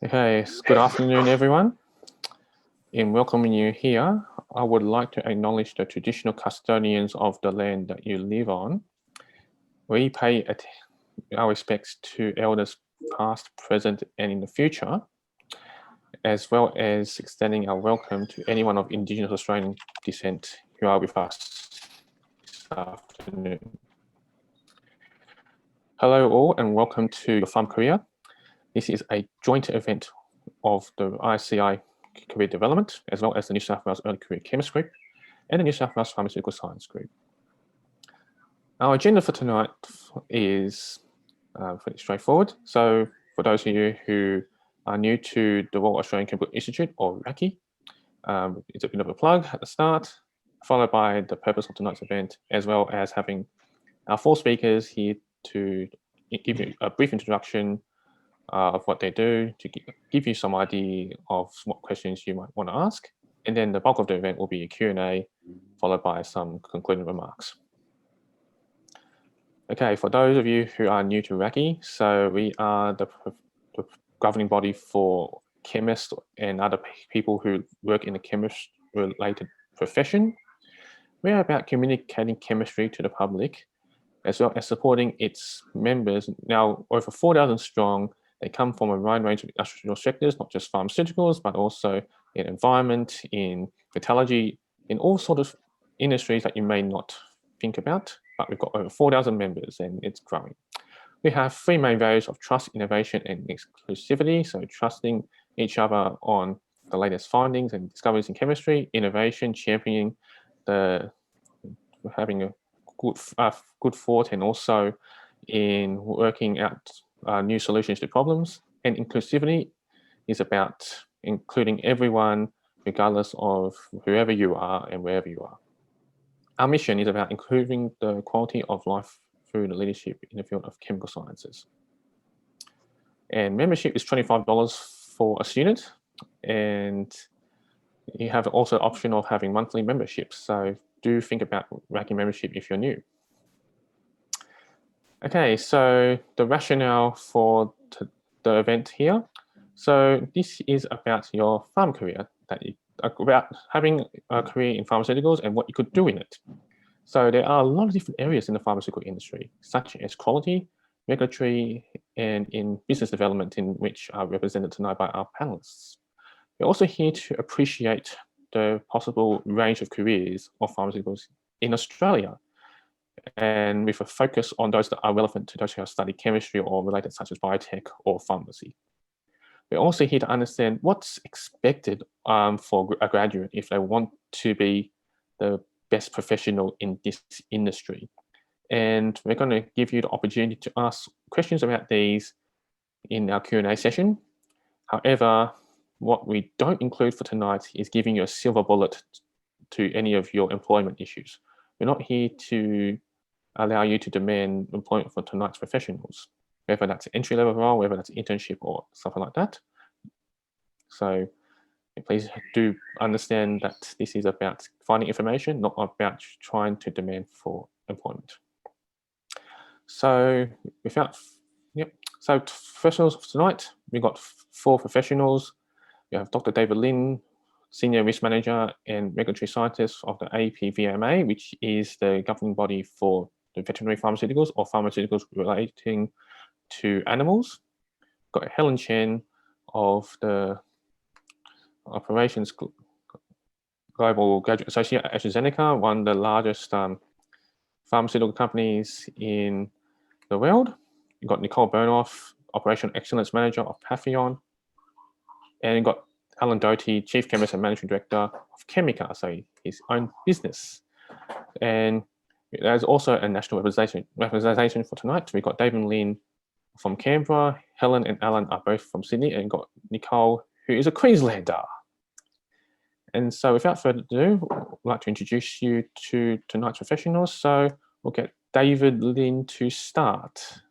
Okay, good afternoon, everyone. In welcoming you here, I would like to acknowledge the traditional custodians of the land that you live on. We pay our respects to elders past, present, and in the future, as well as extending our welcome to anyone of Indigenous Australian descent who are with us this afternoon. Hello all, and welcome to your Pharm Career. This is a joint event of the RACI Career Development, as well as the New South Wales Early Career Chemist Group and the New South Wales Pharmaceutical Science Group. Our agenda for tonight is pretty straightforward. So for those of you who are new to the Royal Australian Chemical Institute, or RACI, it's a bit of a plug at the start, followed by the purpose of tonight's event, as well as having our four speakers here to give you a brief introduction of what they do, to give you some idea of what questions you might want to ask. And then the bulk of the event will be a Q&A, followed by some concluding remarks. Okay, for those of you who are new to RACI, so we are the governing body for chemists and other people who work in a chemist-related profession. We are about communicating chemistry to the public, as well as supporting its members, now over 4,000 strong. They come from a wide range of industrial sectors, not just pharmaceuticals, but also in environment, in metallurgy, in all sorts of industries that you may not think about. But we've got over 4,000 members and it's growing. We have three main values of trust, innovation, and exclusivity. So trusting each other on the latest findings and discoveries in chemistry, innovation, championing having a good thought, and also in working out new solutions to problems. And inclusivity is about including everyone, regardless of whoever you are and wherever you are. Our mission is about improving the quality of life through the leadership in the field of chemical sciences. And membership is $25 for a student, and you have also the option of having monthly memberships. So do think about RACI membership if you're new. Okay, so the rationale for the event here. So this is about your pharm career, about having a career in pharmaceuticals and what you could do in it. So there are a lot of different areas in the pharmaceutical industry, such as quality, regulatory, and in business development, in which are represented tonight by our panelists. We're also here to appreciate the possible range of careers of pharmaceuticals in Australia, and with a focus on those that are relevant to those who have studied chemistry or related, such as biotech or pharmacy. We're also here to understand what's expected for a graduate if they want to be the best professional in this industry. And we're going to give you the opportunity to ask questions about these in our Q&A session. However, what we don't include for tonight is giving you a silver bullet to any of your employment issues. We're not here to allow you to demand employment for tonight's professionals, whether that's an entry-level role, whether that's an internship or something like that. So please do understand that this is about finding information, not about trying to demand for employment. So so professionals for tonight, we've got four professionals. We have Dr. David Lin, Senior Risk Manager and Regulatory Scientist of the APVMA, which is the governing body for the veterinary pharmaceuticals or pharmaceuticals relating to animals. We've got Helen Chen of the Operations Global Graduate Associate at Astrazeneca, one of the largest pharmaceutical companies in the world. You've got Nicole Bernoff, Operational Excellence Manager of Patheon. And you've got Alan Doty, Chief Chemist and Managing Director of Chemica, so his own business. And there's also a national representation for tonight. We've got David Lin from Canberra, Helen and Alan are both from Sydney, and got Nicole, who is a Queenslander. And so without further ado, I'd like to introduce you to tonight's professionals. So we'll get David Lin to start.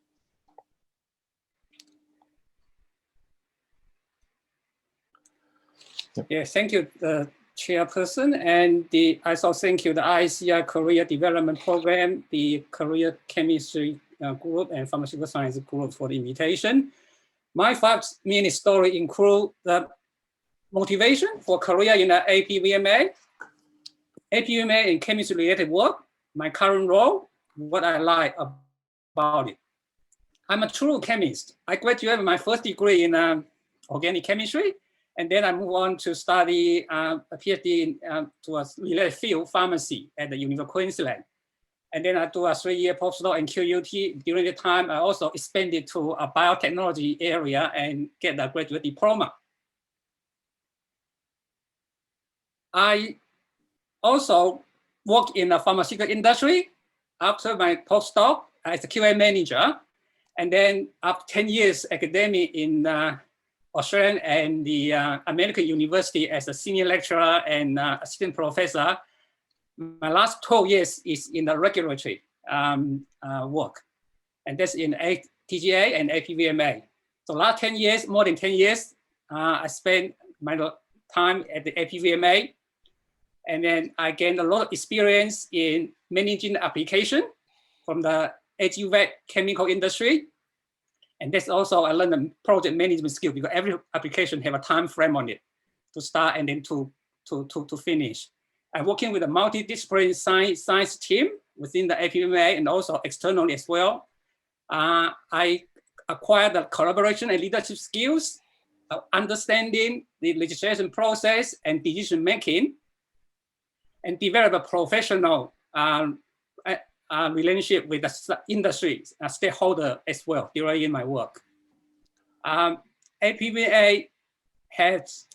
Yeah, thank you, the chairperson, and I also thank you, the RACI Career Development Program, the Career Chemistry Group and Pharmaceutical Science Group for the invitation. My 5-minute story include the motivation for career in the APVMA, APVMA and chemistry-related work, my current role, what I like about it. I'm a true chemist. I graduated my first degree in organic chemistry, and then I moved on to study a PhD to a related field, pharmacy, at the University of Queensland. And then I do a 3-year postdoc in QUT. During the time, I also expanded to a biotechnology area and get a graduate diploma. I also work in the pharmaceutical industry after my postdoc as a QA manager. And then after 10 years academic in Australian and the American University as a senior lecturer and assistant professor, my last 12 years is in the regulatory work. And that's in TGA and APVMA. So last 10 years, more than 10 years, I spent my time at the APVMA. And then I gained a lot of experience in managing application from the HVAC chemical industry. And that's also, I learned the project management skill because every application have a time frame on it to start and then to finish. I'm working with a multidisciplinary science team within the APVMA and also externally as well. I acquired the collaboration and leadership skills, understanding the legislation process and decision making, and develop a professional relationship with the industry stakeholder as well during my work. APVMA has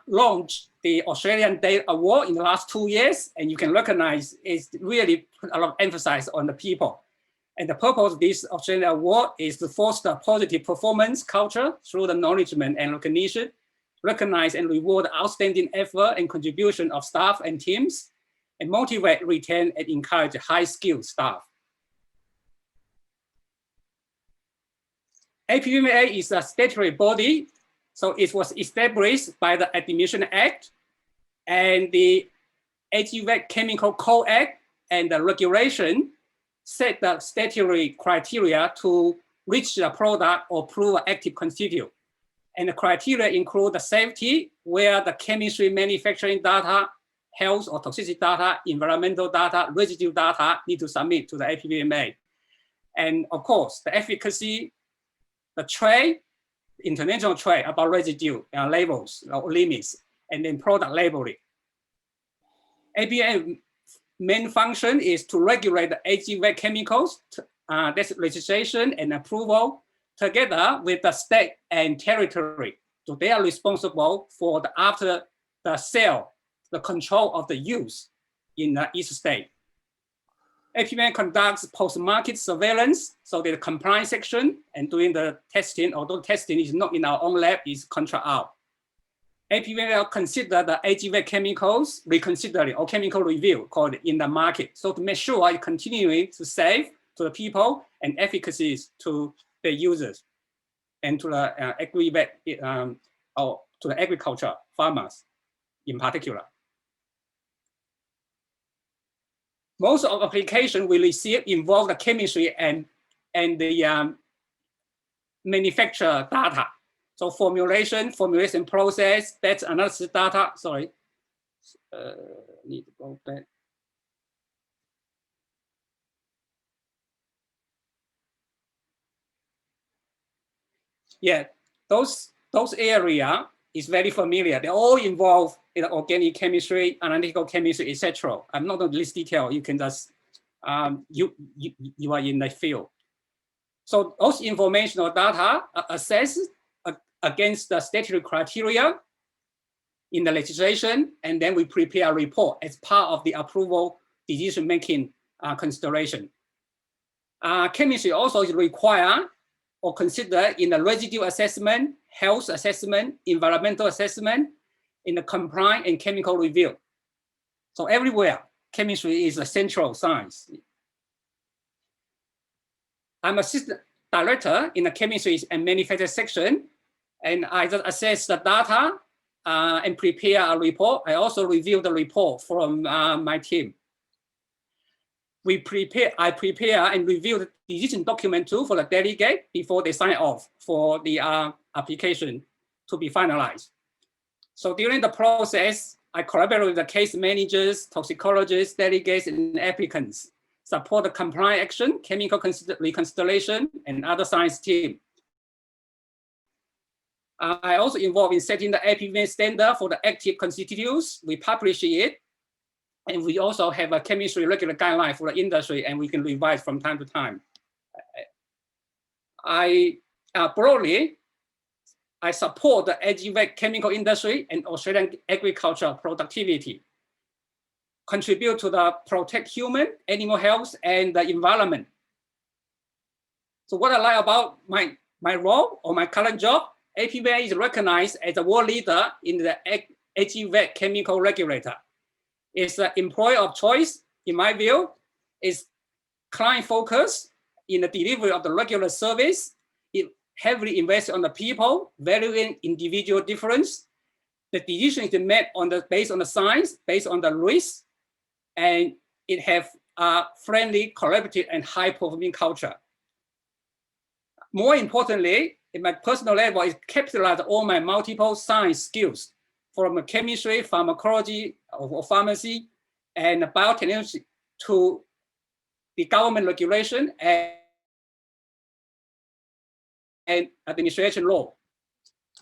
launched the Australian Day Award in the last 2 years, and you can recognize it's really put a lot of emphasis on the people. And the purpose of this Australian Award is to foster positive performance culture through the acknowledgement and recognition, recognize and reward outstanding effort and contribution of staff and teams, and motivate, retain, and encourage high-skilled staff. APVMA is a statutory body, so it was established by the Admission Act and the HVAC Chemical Code Act, and the regulation set the statutory criteria to reach the product or prove an active constituent. And the criteria include the safety, where the chemistry manufacturing data, health or toxicity data, environmental data, residue data need to submit to the APVMA. And of course, the efficacy, the trade, international trade about residue labels or limits, and then product labeling. APVMA main function is to regulate the HVAC chemicals, that's registration and approval, together with the state and territory. So they are responsible for the after the sale, the control of the use in each state. APVMA conducts post-market surveillance, so the compliance section and doing the testing, although testing is not in our own lab, is contract out. APVMA will consider the HVAC chemicals reconsidering or chemical review called in the market. So to make sure it continuing to save to the people and efficacies to the users and to the or to the agriculture farmers in particular. Most of the applications we receive involve the chemistry and the manufacture data. So formulation process, batch analysis data, sorry. Need to go back. Yeah, those area is very familiar. They all involve in organic chemistry, analytical chemistry, etc. I'm not going to list detail. You can just you are in the field. So those informational data are assessed against the statutory criteria in the legislation, and then we prepare a report as part of the approval decision-making consideration. Chemistry also is required or considered in the residue assessment, health assessment, environmental assessment, in the compliance and chemical review. So everywhere, chemistry is a central science. I'm assistant director in the chemistry and manufacturing section, and I just assess the data and prepare a report. I also review the report from my team. I prepare and review the decision document too for the delegate before they sign off for the application to be finalized. So during the process, I collaborate with the case managers, toxicologists, delegates, and applicants, support the compliance action, chemical reconstellation, and other science team. I also involved in setting the APVMA standard for the active constituents. We publish it, and we also have a chemistry regular guideline for the industry, and we can revise from time to time. Broadly, I support the AGVAC chemical industry and Australian agricultural productivity, contribute to the protect human, animal health, and the environment. So what I like about my role or my current job, APVMA is recognized as a world leader in the AGVAC chemical regulator. It's an employer of choice, in my view. It's client focused in the delivery of the regular service. It heavily invests on the people, valuing individual difference. The decision is made based on the science, based on the risk, and it have a friendly, collaborative, and high-performing culture. More importantly, in my personal level, it capitalized all my multiple science skills from chemistry, pharmacology, or pharmacy, and biotechnology to the government regulation and administration law.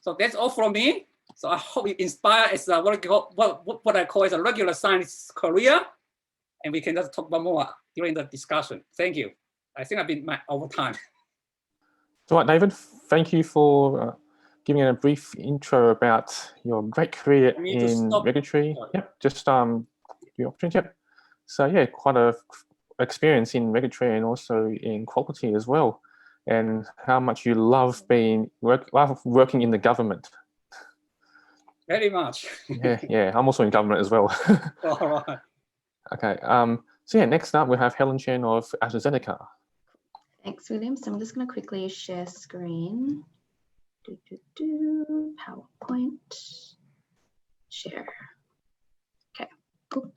So that's all from me. So I hope it inspires what I call as a regular science career, and we can just talk about more during the discussion. Thank you. I think I've been over time. So, David, thank you for giving a brief intro about your great career in regulatory. Yep, just the opportunity. Yep. So yeah, quite a experience in regulatory and also in quality as well, and how much you love working in the government. Very much. yeah, I'm also in government as well. All right. Okay. So yeah, next up we have Helen Chen of Astrazeneca. Thanks, William. So I'm just going to quickly share screen. PowerPoint. Share. Okay. Cool.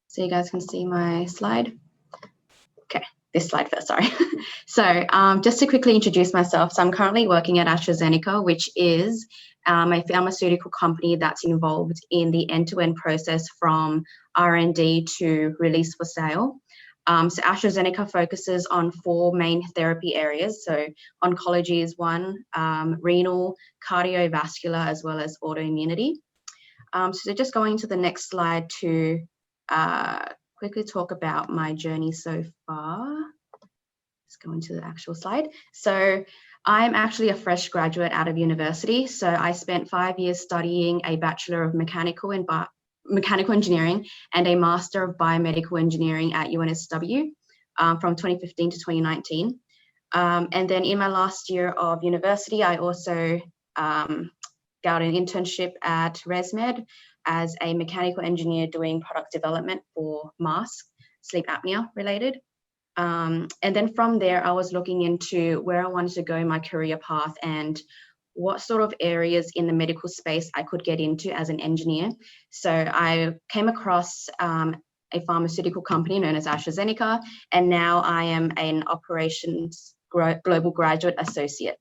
So you guys can see my slide. Okay, this slide first, sorry. So just to quickly introduce myself, so I'm currently working at Astrazeneca, which is a pharmaceutical company that's involved in the end-to-end process from R&D to release for sale. So AstraZeneca focuses on 4 main therapy areas. So oncology is one, renal, cardiovascular, as well as autoimmunity. So just going to the next slide to quickly talk about my journey so far. Let's go into the actual slide. So I'm actually a fresh graduate out of university. So I spent 5 years studying a Bachelor of Mechanical Engineering and a Master of Biomedical Engineering at UNSW from 2015 to 2019. And then in my last year of university, I also got an internship at ResMed as a mechanical engineer doing product development for masks, sleep apnea related. And then from there, I was looking into where I wanted to go in my career path and what sort of areas in the medical space I could get into as an engineer. So I came across a pharmaceutical company known as Astrazeneca, and now I am an operations global graduate associate.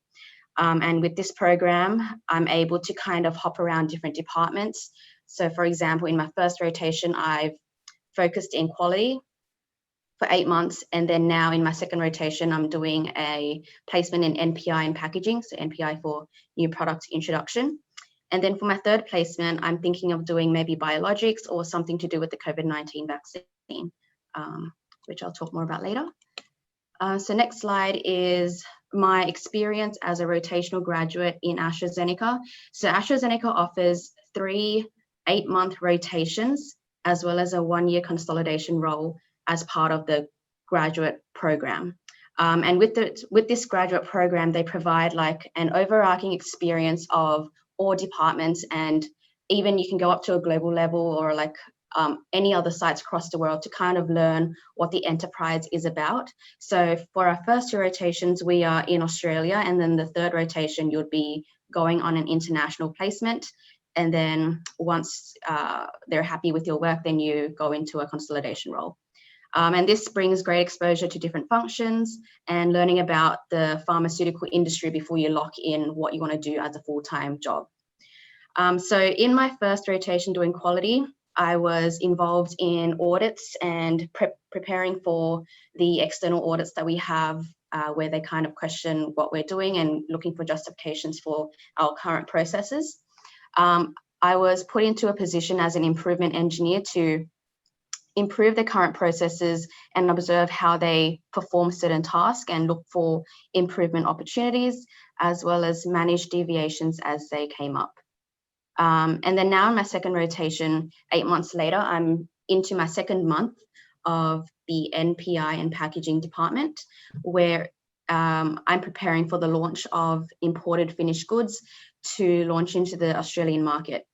And with this program, I'm able to kind of hop around different departments. So for example, in my first rotation, I've focused in quality for 8 months. And then now in my second rotation, I'm doing a placement in NPI and packaging. So NPI for new product introduction. And then for my third placement, I'm thinking of doing maybe biologics or something to do with the COVID-19 vaccine, which I'll talk more about later. So next slide is my experience as a rotational graduate in Astrazeneca. So Astrazeneca offers 3 8-month rotations, as well as a 1-year consolidation role as part of the graduate program. And with this graduate program, they provide like an overarching experience of all departments, and even you can go up to a global level or like any other sites across the world to kind of learn what the enterprise is about. So for our first 2 rotations, we are in Australia, and then the third rotation, you'd be going on an international placement. And then once they're happy with your work, then you go into a consolidation role. And this brings great exposure to different functions and learning about the pharmaceutical industry before you lock in what you want to do as a full-time job. So in my first rotation doing quality, I was involved in audits and preparing for the external audits that we have, where they kind of question what we're doing and looking for justifications for our current processes. I was put into a position as an improvement engineer to improve the current processes and observe how they perform certain tasks and look for improvement opportunities, as well as manage deviations as they came up. And then now in my second rotation, 8 months later, I'm into my second month of the NPI and packaging department, where I'm preparing for the launch of imported finished goods to launch into the Australian market.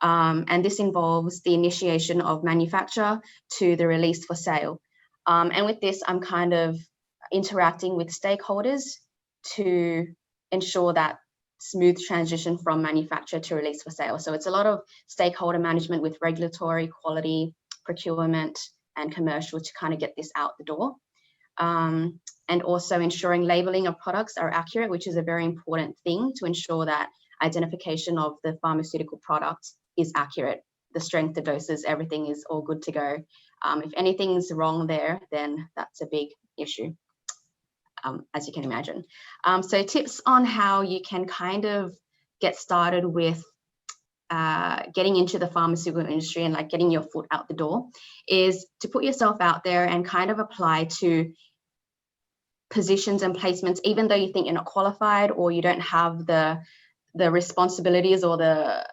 And this involves the initiation of manufacture to the release for sale. And with this, I'm kind of interacting with stakeholders to ensure that smooth transition from manufacture to release for sale. So it's a lot of stakeholder management with regulatory, quality, procurement, and commercial to kind of get this out the door. And also ensuring labeling of products are accurate, which is a very important thing to ensure that identification of the pharmaceutical product is accurate. The strength, the doses, everything is all good to go. If anything's wrong there, then that's a big issue, as you can imagine. So tips on how you can kind of get started with getting into the pharmaceutical industry and like getting your foot out the door is to put yourself out there and kind of apply to positions and placements, even though you think you're not qualified or you don't have the responsibilities or the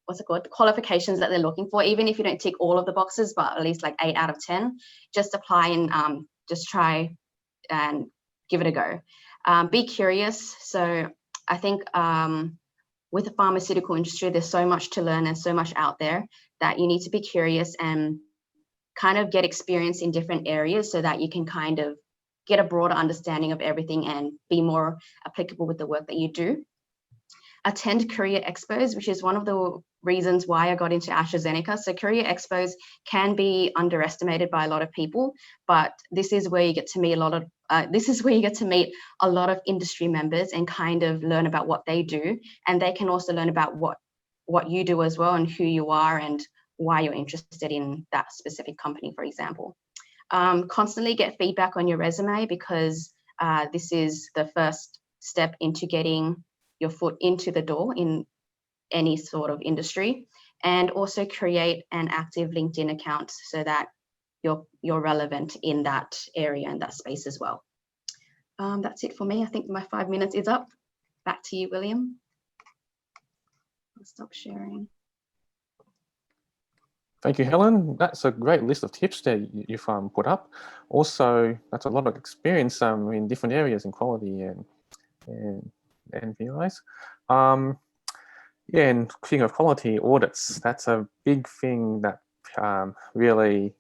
the qualifications that they're looking for. Even if you don't tick all of the boxes, but at least like 8 out of 10, just apply and just try and give it a go. Be curious. So I think with the pharmaceutical industry, there's so much to learn and so much out there that you need to be curious and kind of get experience in different areas so that you can kind of get a broader understanding of everything and be more applicable with the work that you do. Attend career expos, which is one of the reasons why I got into Astrazeneca. So career expos can be underestimated by a lot of people, but this is where you get to meet a lot of industry members and kind of learn about what they do, and they can also learn about what you do as well and who you are and why you're interested in that specific company, for example. Constantly get feedback on your resume, because this is the first step into getting your foot into the door in any sort of industry. And also create an active LinkedIn account so that you're relevant in that area and that space as well. That's it for me. I think my 5 minutes is up. Back to you, William. I'll stop sharing. Thank you, Helen. That's a great list of tips that you've put up. Also, that's a lot of experience in different areas in quality and NPIs. Yeah, and speaking of quality audits, that's a big thing that really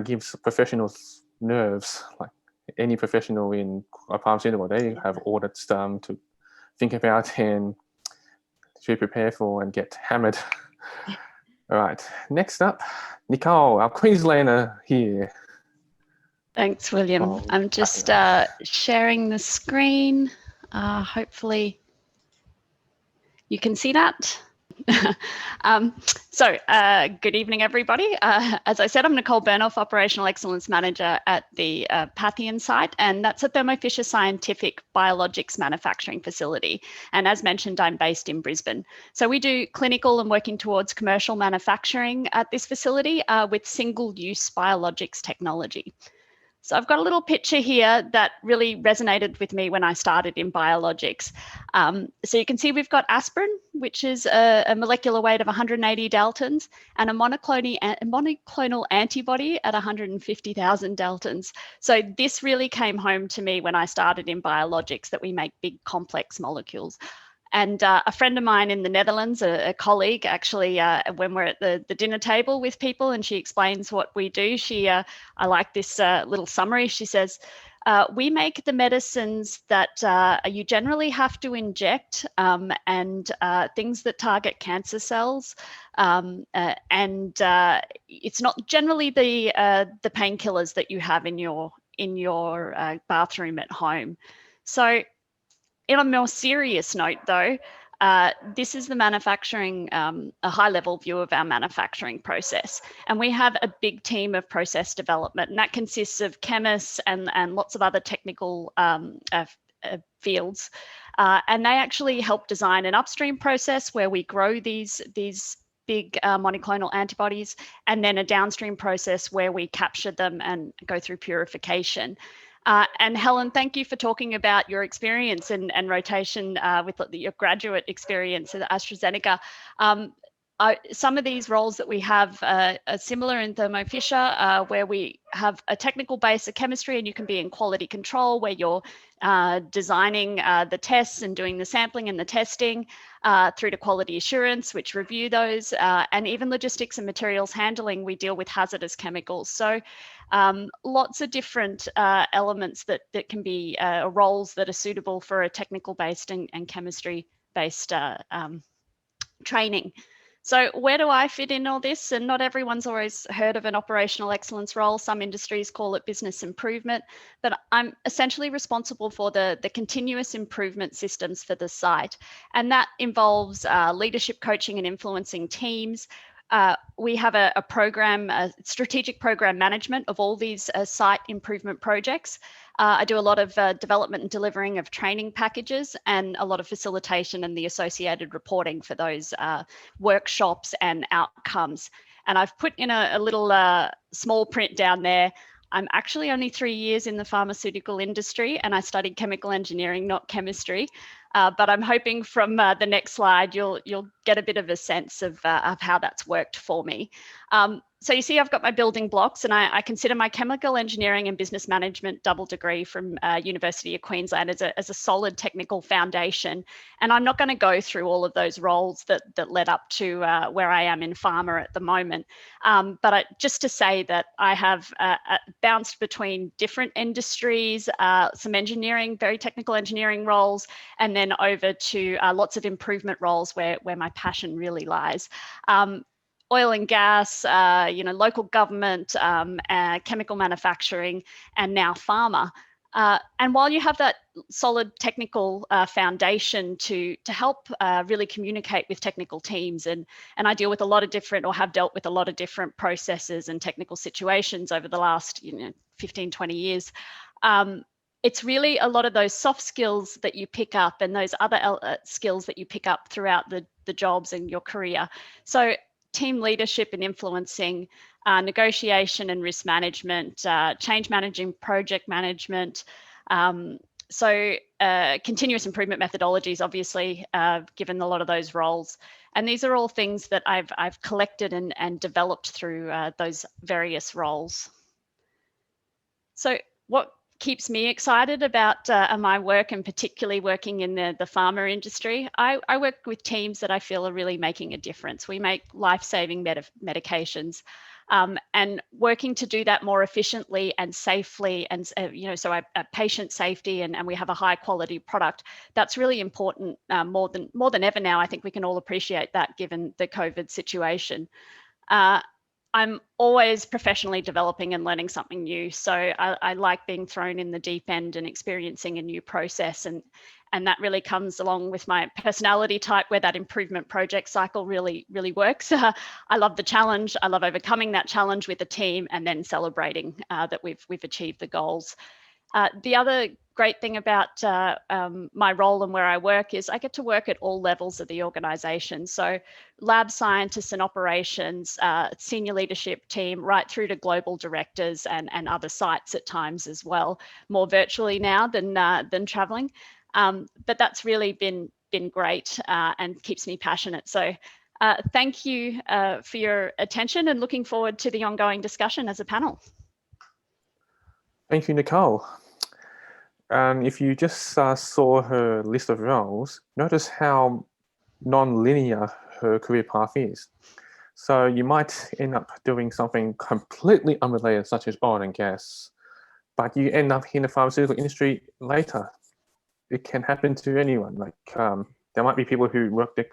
gives professionals nerves. Like any professional in a pharmaceutical, they have audits to think about and to prepare for and get hammered. All right, next up, Nicole, our Queenslander here. Thanks, William. I'm just sharing the screen. Hopefully you can see that. Good evening, everybody. As I said, I'm Nicole Bernoff, Operational Excellence Manager at the Pathian site, and that's a Thermo Fisher Scientific biologics manufacturing facility. And as mentioned, I'm based in Brisbane. So we do clinical and working towards commercial manufacturing at this facility with single-use biologics technology. So I've got a little picture here that really resonated with me when I started in biologics. So you can see we've got aspirin, which is a molecular weight of 180 Daltons, and a monoclonal antibody at 150,000 Daltons. So this really came home to me when I started in biologics, that we make big complex molecules. And a friend of mine in the Netherlands, a colleague, actually, when we're at the dinner table with people and she explains what we do, I like this little summary. She says, We make the medicines that you generally have to inject, and things that target cancer cells. It's not generally the painkillers that you have in your bathroom at home. So, in a more serious note, though, this is the manufacturing, a high-level view of our manufacturing process. And we have a big team of process development, and that consists of chemists and lots of other technical fields. And they actually help design an upstream process where we grow these big monoclonal antibodies, and then a downstream process where we capture them and go through purification. And Helen, thank you for talking about your experience and rotation with your graduate experience at Astrazeneca. Some of these roles that we have are similar in Thermo Fisher, where we have a technical base of chemistry, and you can be in quality control, where you're designing the tests and doing the sampling and the testing, through to quality assurance, which review those, and even logistics and materials handling, we deal with hazardous chemicals. So lots of different elements that can be roles that are suitable for a technical-based and chemistry-based training. So where do I fit in all this? And not everyone's always heard of an operational excellence role. Some industries call it business improvement, but I'm essentially responsible for the continuous improvement systems for the site. And that involves leadership coaching and influencing teams. We have a program, a strategic program management of all these site improvement projects. I do a lot of development and delivering of training packages, and a lot of facilitation and the associated reporting for those workshops and outcomes. And I've put in a little small print down there. I'm actually only 3 years in the pharmaceutical industry, and I studied chemical engineering, not chemistry. But I'm hoping from the next slide, you'll get a bit of a sense of how that's worked for me. So you see, I've got my building blocks, and I consider my chemical engineering and business management double degree from University of Queensland as a solid technical foundation. And I'm not going to go through all of those roles that led up to where I am in pharma at the moment. But just to say that I have bounced between different industries, some engineering, very technical engineering roles, and then over to lots of improvement roles where my passion really lies. Oil and gas, local government, chemical manufacturing, and now pharma. And while you have that solid technical foundation to help really communicate with technical teams, and I deal with a lot of different, or have dealt with a lot of different processes and technical situations over the last 15, 20 years, it's really a lot of those soft skills that you pick up, and those other skills that you pick up throughout the jobs and your career. So team leadership and influencing, negotiation and risk management, change managing, project management. Continuous improvement methodologies, obviously, given a lot of those roles. And these are all things that I've collected and developed through those various roles. So what keeps me excited about my work, and particularly working in the pharma industry, I work with teams that I feel are really making a difference. We make life-saving medications, and working to do that more efficiently and safely, and so patient safety, and we have a high quality product. That's really important more than ever now. I think we can all appreciate that given the COVID situation. I'm always professionally developing and learning something new. So I like being thrown in the deep end and experiencing a new process. And that really comes along with my personality type, where that improvement project cycle really, really works. I love the challenge. I love overcoming that challenge with a team, and then celebrating that we've achieved the goals. The other great thing about my role and where I work is I get to work at all levels of the organization. So lab scientists and operations, senior leadership team, right through to global directors and other sites at times as well, more virtually now than traveling. But that's really been great and keeps me passionate. So thank you for your attention, and looking forward to the ongoing discussion as a panel. Thank you, Nicole. If you just saw her list of roles, notice how non-linear her career path is. So you might end up doing something completely unrelated, such as oil and gas, but you end up in the pharmaceutical industry later. It can happen to anyone. Like there might be people who work in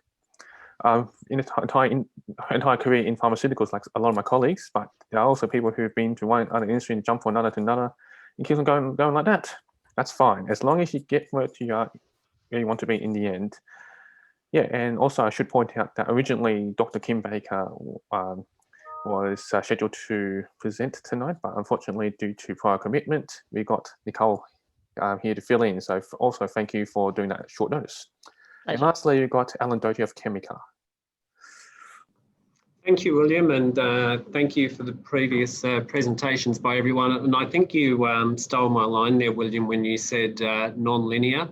an entire career in pharmaceuticals, like a lot of my colleagues, but there are also people who've been to one other industry and jump from another to another, and keep on going like that. That's fine, as long as you get where you want to be in the end. Yeah, and also I should point out that originally Dr. Kim Baker was scheduled to present tonight, but unfortunately due to prior commitment, we got Nicole here to fill in. So also thank you for doing that at short notice. Pleasure. And lastly, you've got Alan Doty of Chemica. Thank you, William, and thank you for the previous presentations by everyone. And I think you stole my line there, William, when you said non-linear,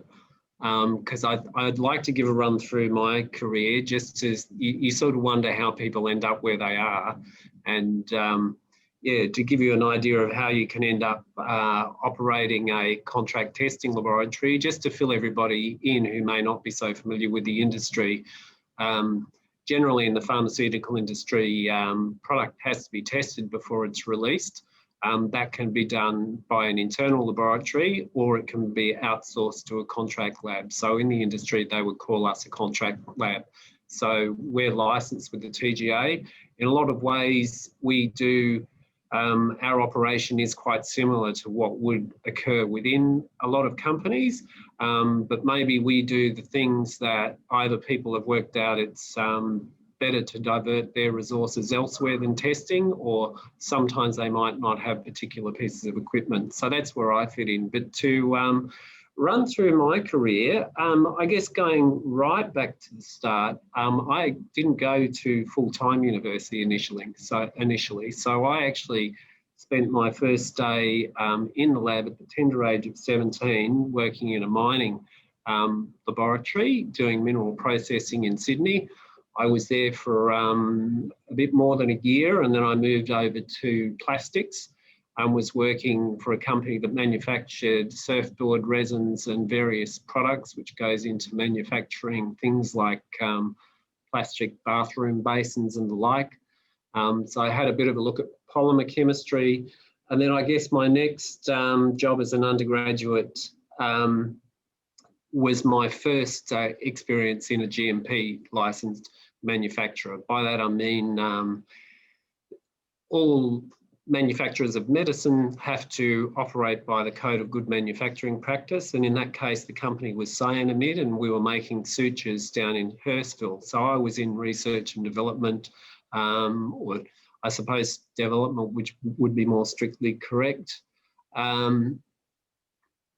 because I'd like to give a run through my career, just to, you sort of wonder how people end up where they are. And yeah, to give you an idea of how you can end up operating a contract testing laboratory, just to fill everybody in who may not be so familiar with the industry. Generally in the pharmaceutical industry, product has to be tested before it's released. That can be done by an internal laboratory, or it can be outsourced to a contract lab. So in the industry, they would call us a contract lab. So we're licensed with the TGA. In a lot of ways, we do, our operation is quite similar to what would occur within a lot of companies, but maybe we do the things that either people have worked out it's better to divert their resources elsewhere than testing, or sometimes they might not have particular pieces of equipment. So that's where I fit in. But to run through my career, I guess going right back to the start, I didn't go to full-time university initially. So I actually spent my first day in the lab at the tender age of 17, working in a mining laboratory, doing mineral processing in Sydney. I was there for a bit more than a year, and then I moved over to plastics and was working for a company that manufactured surfboard resins and various products, which goes into manufacturing things like plastic bathroom basins and the like. So I had a bit of a look at polymer chemistry. And then I guess my next job as an undergraduate was my first experience in a GMP licensed manufacturer. By that I mean all manufacturers of medicine have to operate by the Code of Good Manufacturing Practice, and in that case the company was Cyanamid, and we were making sutures down in Hurstville. So I was in research and development, or I suppose development, which would be more strictly correct,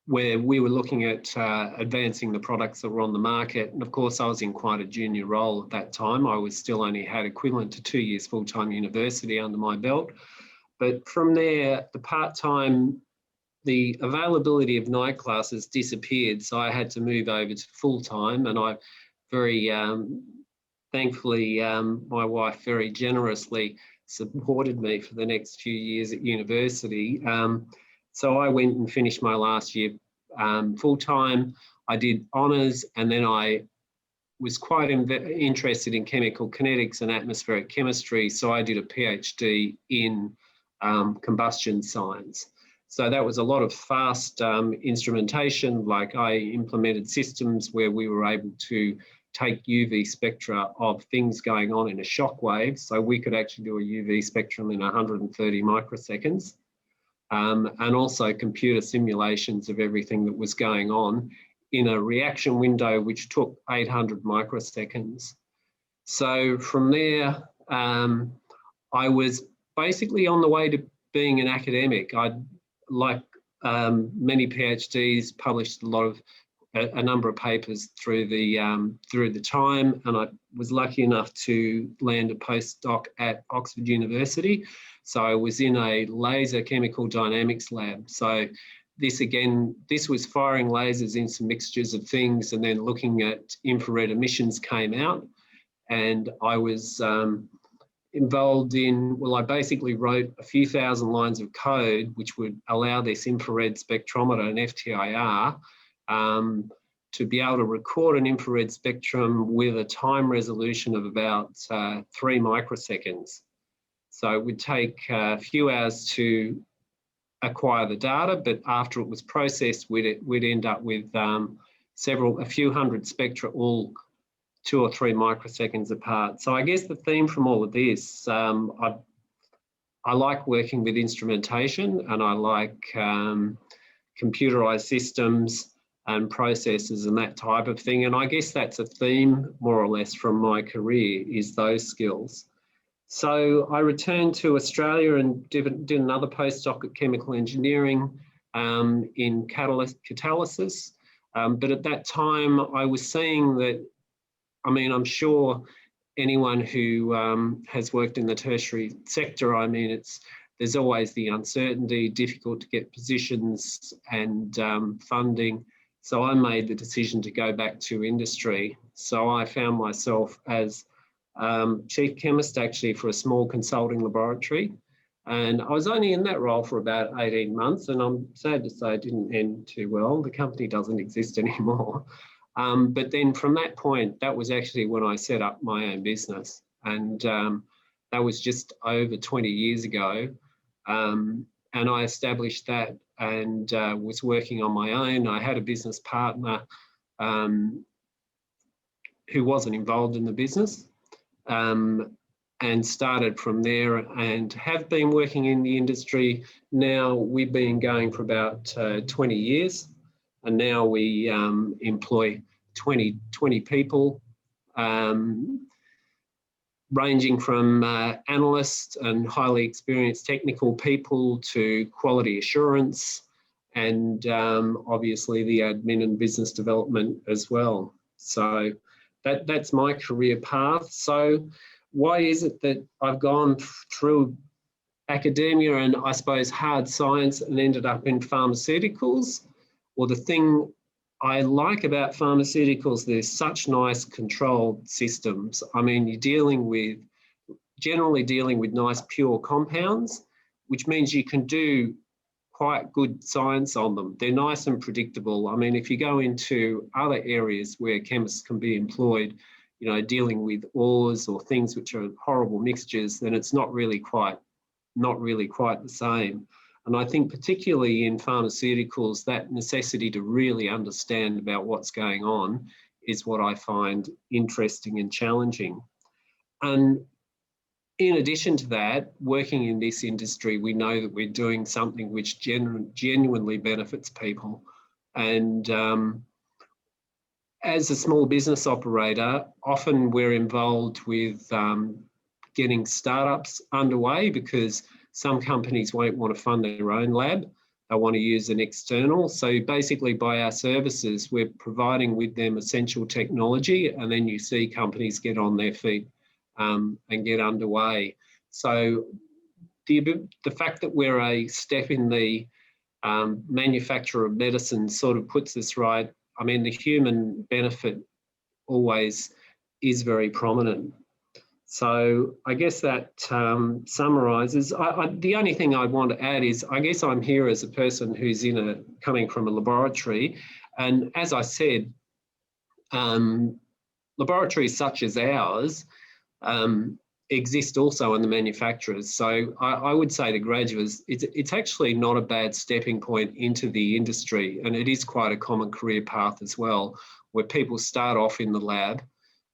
where we were looking at advancing the products that were on the market. And of course, I was in quite a junior role at that time. I was still only had equivalent to 2 years full-time university under my belt. But from there, the part-time, the availability of night classes disappeared. So I had to move over to full-time, and I very thankfully, my wife very generously supported me for the next few years at university. So I went and finished my last year full-time. I did honours, and then I was quite interested in chemical kinetics and atmospheric chemistry. So I did a PhD in combustion science. So that was a lot of fast instrumentation. Like I implemented systems where we were able to take UV spectra of things going on in a shock wave. So we could actually do a UV spectrum in 130 microseconds. And also computer simulations of everything that was going on in a reaction window which took 800 microseconds. So from there, I was basically on the way to being an academic. I'd, like many PhDs, published a number of papers through the time, and I was lucky enough to land a postdoc at Oxford University. So I was in a laser chemical dynamics lab. So this was firing lasers in some mixtures of things, and then looking at infrared emissions came out, and I was involved in, well, I basically wrote a few thousand lines of code which would allow this infrared spectrometer, an FTIR, to be able to record an infrared spectrum with a time resolution of about 3 microseconds. So it would take a few hours to acquire the data, but after it was processed, we'd end up with a few hundred spectra, all 2 or 3 microseconds apart. So I guess the theme from all of this, I like working with instrumentation, and I like computerized systems and processes and that type of thing. And I guess that's a theme, more or less, from my career, is those skills. So I returned to Australia and did another postdoc at chemical engineering in catalysis. But at that time, I was seeing that, I mean, I'm sure anyone who has worked in the tertiary sector, I mean, there's always the uncertainty, difficult to get positions and funding. So I made the decision to go back to industry. So I found myself as chief chemist, actually, for a small consulting laboratory. And I was only in that role for about 18 months, and I'm sad to say it didn't end too well. The company doesn't exist anymore. But then from that point, that was actually when I set up my own business. And that was just over 20 years ago. And I established that and was working on my own. I had a business partner who wasn't involved in the business, and started from there, and have been working in the industry. Now we've been going for about 20 years, and now we employ 20 people, ranging from analysts and highly experienced technical people to quality assurance, and obviously the admin and business development as well. So that's my career path. So why is it that I've gone through academia and I suppose hard science and ended up in pharmaceuticals? Well, the thing I like about pharmaceuticals, there's such nice controlled systems. I mean, you're generally dealing with nice pure compounds, which means you can do quite good science on them. They're nice and predictable. I mean, if you go into other areas where chemists can be employed, you know, dealing with ores or things which are horrible mixtures, then it's not really quite the same. And I think particularly in pharmaceuticals, that necessity to really understand about what's going on is what I find interesting and challenging. And in addition to that, working in this industry, we know that we're doing something which genuinely benefits people. And as a small business operator, often we're involved with getting startups underway, because some companies won't want to fund their own lab. They want to use an external. So basically by our services, we're providing with them essential technology, and then you see companies get on their feet and get underway. So the fact that we're a step in the manufacture of medicine sort of puts us right. I mean, the human benefit always is very prominent. So I guess that summarises. The only thing I want to add is, I guess I'm here as a person who's coming from a laboratory, and as I said, laboratories such as ours exist also in the manufacturers. So I would say to graduates, it's actually not a bad stepping point into the industry, and it is quite a common career path as well, where people start off in the lab,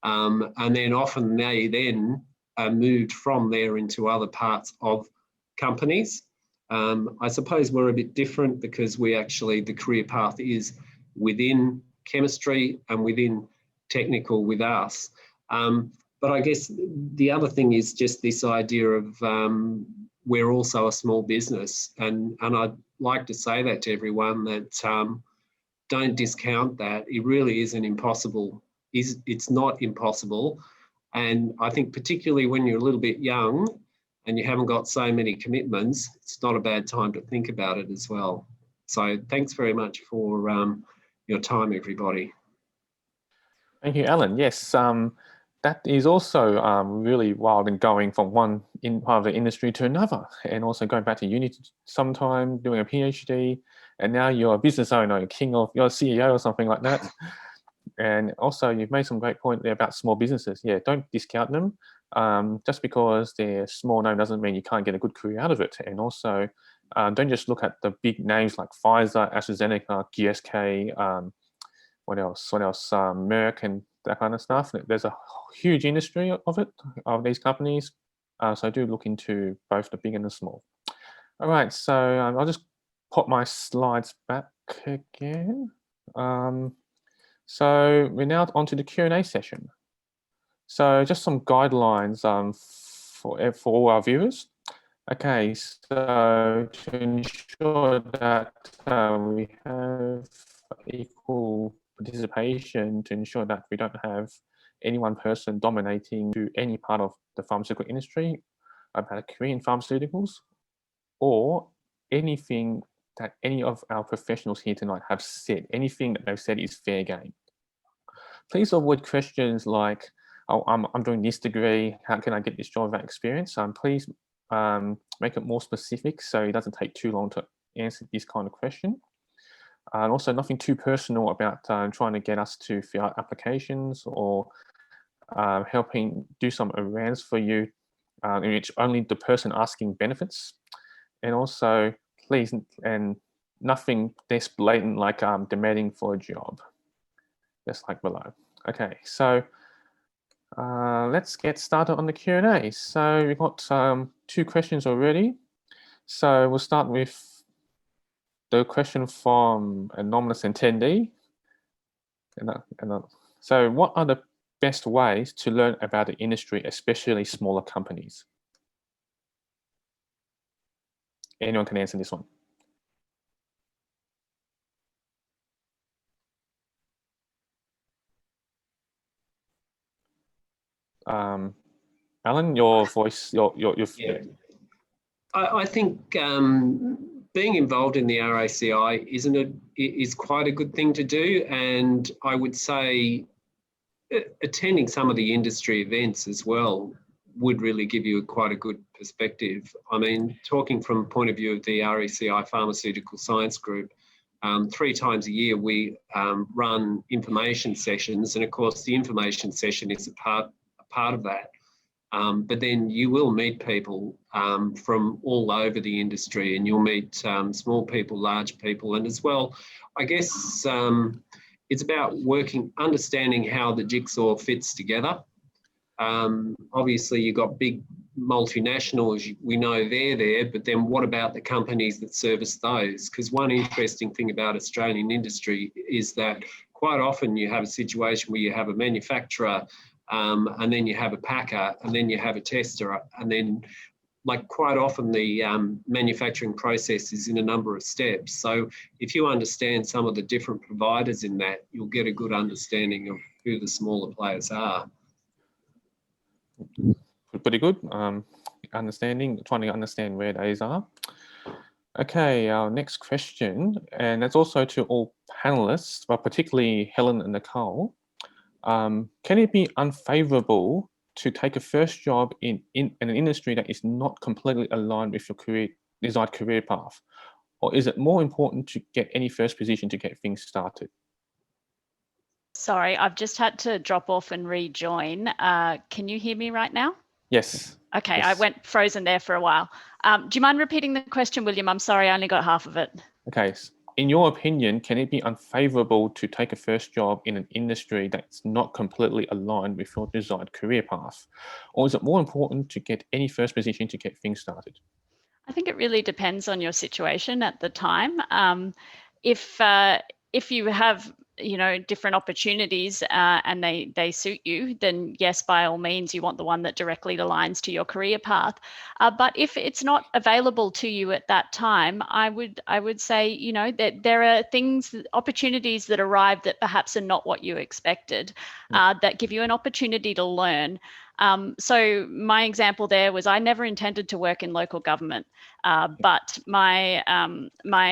and then often they then are moved from there into other parts of companies. I suppose we're a bit different because the career path is within chemistry and within technical with us. But I guess the other thing is just this idea of we're also a small business, and I'd like to say that to everyone, that don't discount that. It really isn't impossible. It's not impossible. And I think particularly when you're a little bit young and you haven't got so many commitments, it's not a bad time to think about it as well. So thanks very much for your time, everybody. Thank you, Alan. Yes, that is also really wild, and going from one part of the industry to another, and also going back to uni sometime, doing a PhD, and now you're a business owner, you're a CEO or something like that. And also, you've made some great point there about small businesses. Yeah, don't discount them. Just because they're small doesn't mean you can't get a good career out of it. And also, Don't just look at the big names like Pfizer, AstraZeneca, GSK, what else, Merck and that kind of stuff. There's a huge industry of these companies. So do look into both the big and the small. All right, so I'll just pop my slides back again. So we're now onto the Q&A session. So just some guidelines for all our viewers. Okay, so to ensure that we have equal participation, to ensure that we don't have any one person dominating to any part of the pharmaceutical industry about a career in pharmaceuticals, or anything that any of our professionals here tonight have said, anything that they've said is fair game. Please avoid questions like, oh, I'm doing this degree, how can I get this job, that experience? Please make it more specific so it doesn't take too long to answer this kind of question. And also nothing too personal about trying to get us to fill out applications or helping do some errands for you in which only the person asking benefits. And also, please, and nothing this blatant like demanding for a job, just like below. Okay, so let's get started on the Q&A. So we've got 2 questions already. So we'll start with the question from anonymous attendee. So what are the best ways to learn about the industry, especially smaller companies? Anyone can answer this one. Alan, your voice, your Yeah. I think being involved in the RACI is quite a good thing to do, and I would say attending some of the industry events as well would really give you quite a good perspective. I mean, talking from the point of view of the RACI Pharmaceutical Science Group, 3 times a year we run information sessions, and of course the information session is a part of that. But then you will meet people from all over the industry, and you'll meet small people, large people, and as well, I guess it's about understanding how the jigsaw fits together. Obviously, you've got big multinationals, we know they're there, but then what about the companies that service those? Because one interesting thing about Australian industry is that quite often you have a situation where you have a manufacturer, and then you have a packer, and then you have a tester, and then like quite often the manufacturing process is in a number of steps. So if you understand some of the different providers in that, you'll get a good understanding of who the smaller players are. Pretty good. Trying to understand where those are. Okay, our next question, and that's also to all panelists, but particularly Helen and Nicole. Can it be unfavorable to take a first job in an industry that is not completely aligned with your desired career path? Or is it more important to get any first position to get things started? Sorry, I've just had to drop off and rejoin. Can you hear me right now? Yes. Okay, yes. I went frozen there for a while. Do you mind repeating the question, William? I'm sorry, I only got half of it. Okay. In your opinion, can it be unfavorable to take a first job in an industry that's not completely aligned with your desired career path? Or is it more important to get any first position to get things started? I think it really depends on your situation at the time. If you have different opportunities and they suit you, then yes, by all means, you want the one that directly aligns to your career path. But if it's not available to you at that time, I would say, that there are opportunities that arrive that perhaps are not what you expected, that give you an opportunity to learn. So my example there was I never intended to work in local government, but my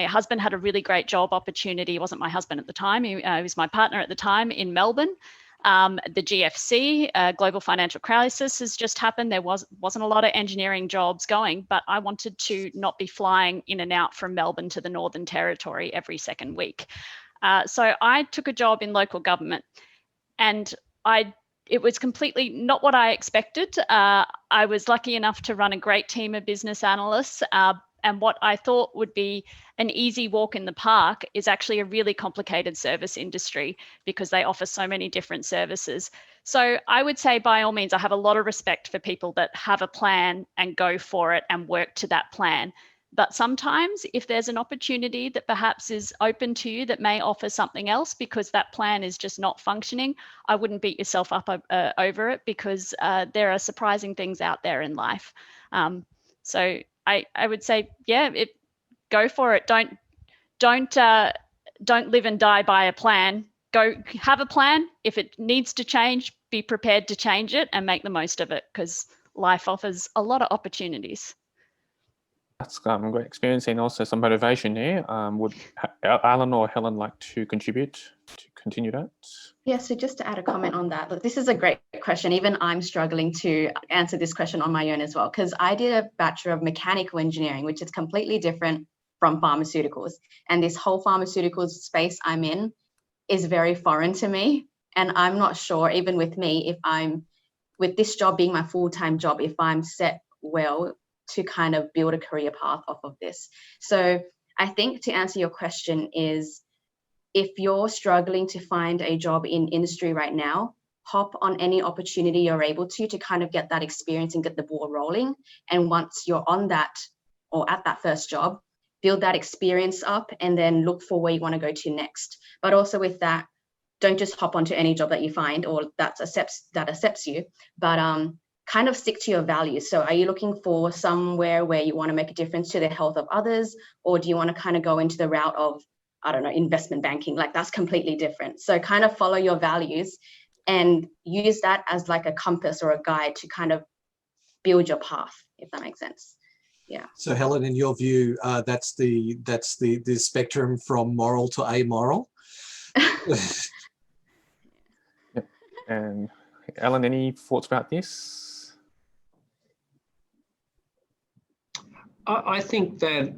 husband had a really great job opportunity. He wasn't my husband at the time. He was my partner at the time in Melbourne. The GFC, global financial crisis, has just happened. There wasn't a lot of engineering jobs going, but I wanted to not be flying in and out from Melbourne to the Northern Territory every second week. So I took a job in local government, and it was completely not what I expected. I was lucky enough to run a great team of business analysts, And what I thought would be an easy walk in the park is actually a really complicated service industry because they offer so many different services. So I would say, by all means, I have a lot of respect for people that have a plan and go for it and work to that plan. But sometimes if there's an opportunity that perhaps is open to you that may offer something else because that plan is just not functioning, I wouldn't beat yourself up over it, because there are surprising things out there in life. So I would say, yeah, go for it. Don't live and die by a plan. Go have a plan. If it needs to change, be prepared to change it and make the most of it, because life offers a lot of opportunities. That's great experience and also some motivation there. Would Alan or Helen like to contribute to continue that? Yeah, so just to add a comment on that, look, this is a great question. Even I'm struggling to answer this question on my own as well, because I did a Bachelor of Mechanical Engineering, which is completely different from pharmaceuticals. And this whole pharmaceuticals space I'm in is very foreign to me. And I'm not sure, even with me, if I'm, with this job being my full-time job, if I'm set well to kind of build a career path off of this. So I think to answer your question is, if you're struggling to find a job in industry right now, hop on any opportunity you're able to kind of get that experience and get the ball rolling. And once you're on that or at that first job, build that experience up and then look for where you want to go to next. But also with that, don't just hop onto any job that you find or that accepts you, but kind of stick to your values. So are you looking for somewhere where you want to make a difference to the health of others, or do you want to kind of go into the route of, I don't know, investment banking? Like, that's completely different. So kind of follow your values and use that as like a compass or a guide to kind of build your path, if that makes sense. Yeah. So Helen, in your view, that's the spectrum from moral to amoral. Yep. And Alan, any thoughts about this? I think that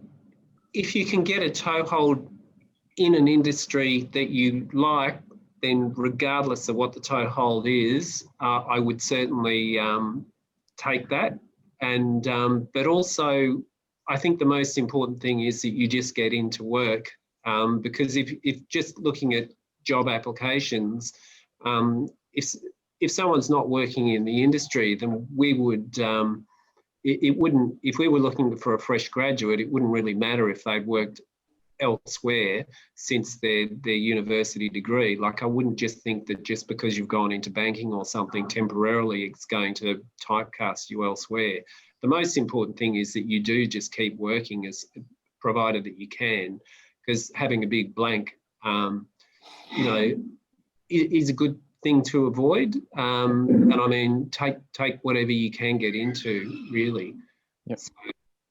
if you can get a toehold in an industry that you like, then regardless of what the toehold is, I would certainly take that. And but also, I think the most important thing is that you just get into work, because if just looking at job applications, if someone's not working in the industry, then we would. It wouldn't, if we were looking for a fresh graduate, it wouldn't really matter if they'd worked elsewhere since their university degree. Like, I wouldn't just think that just because you've gone into banking or something temporarily, it's going to typecast you elsewhere. The most important thing is that you do just keep working, as provided that you can, because having a big blank, you know, is a good thing to avoid. And I mean, take whatever you can get into, really. Yep.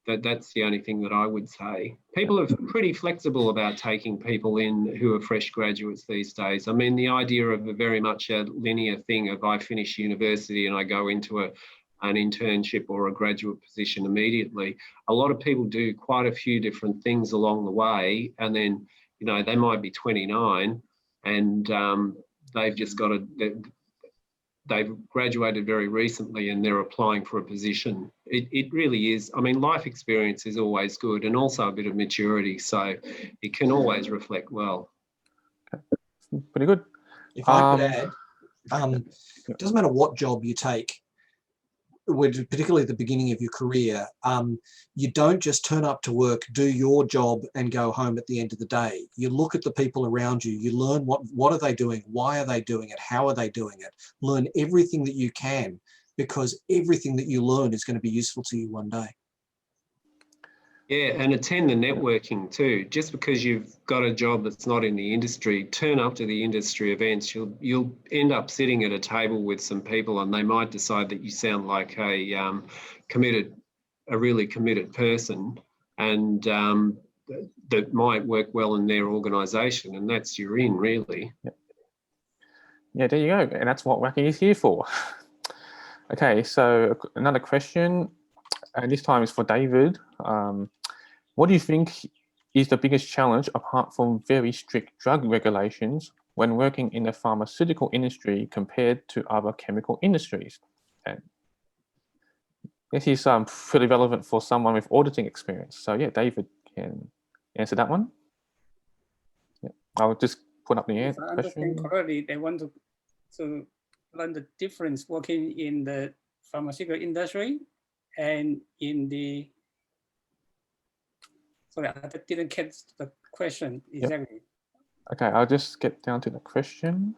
So that's the only thing that I would say. People are pretty flexible about taking people in who are fresh graduates these days. I mean, the idea of a very much a linear thing of I finish university and I go into an internship or a graduate position immediately. A lot of people do quite a few different things along the way, and then, you know, they might be 29 and they've just got they've graduated very recently and they're applying for a position. It really is. I mean, life experience is always good, and also a bit of maturity, so it can always reflect well. Pretty good. If I could add, it doesn't matter what job you take, particularly at the beginning of your career, you don't just turn up to work, do your job and go home at the end of the day. You look at the people around you, you learn what are they doing, why are they doing it, how are they doing it. Learn everything that you can, because everything that you learn is going to be useful to you one day. Yeah, and attend the networking too. Just because you've got a job that's not in the industry, turn up to the industry events. You'll end up sitting at a table with some people, and they might decide that you sound like a really committed person, and that might work well in their organisation, and that's you're in, really. Yeah, there you go, and that's what RACI is here for. Okay, so another question, and this time is for David. What do you think is the biggest challenge, apart from very strict drug regulations, when working in the pharmaceutical industry compared to other chemical industries? And This is pretty relevant for someone with auditing experience. So yeah, David can answer that one. Yeah, I'll just put up the If I understand question. correctly, they want to learn the difference working in the pharmaceutical industry and in the, sorry, I didn't catch the question exactly. Okay, I'll just get down to the question.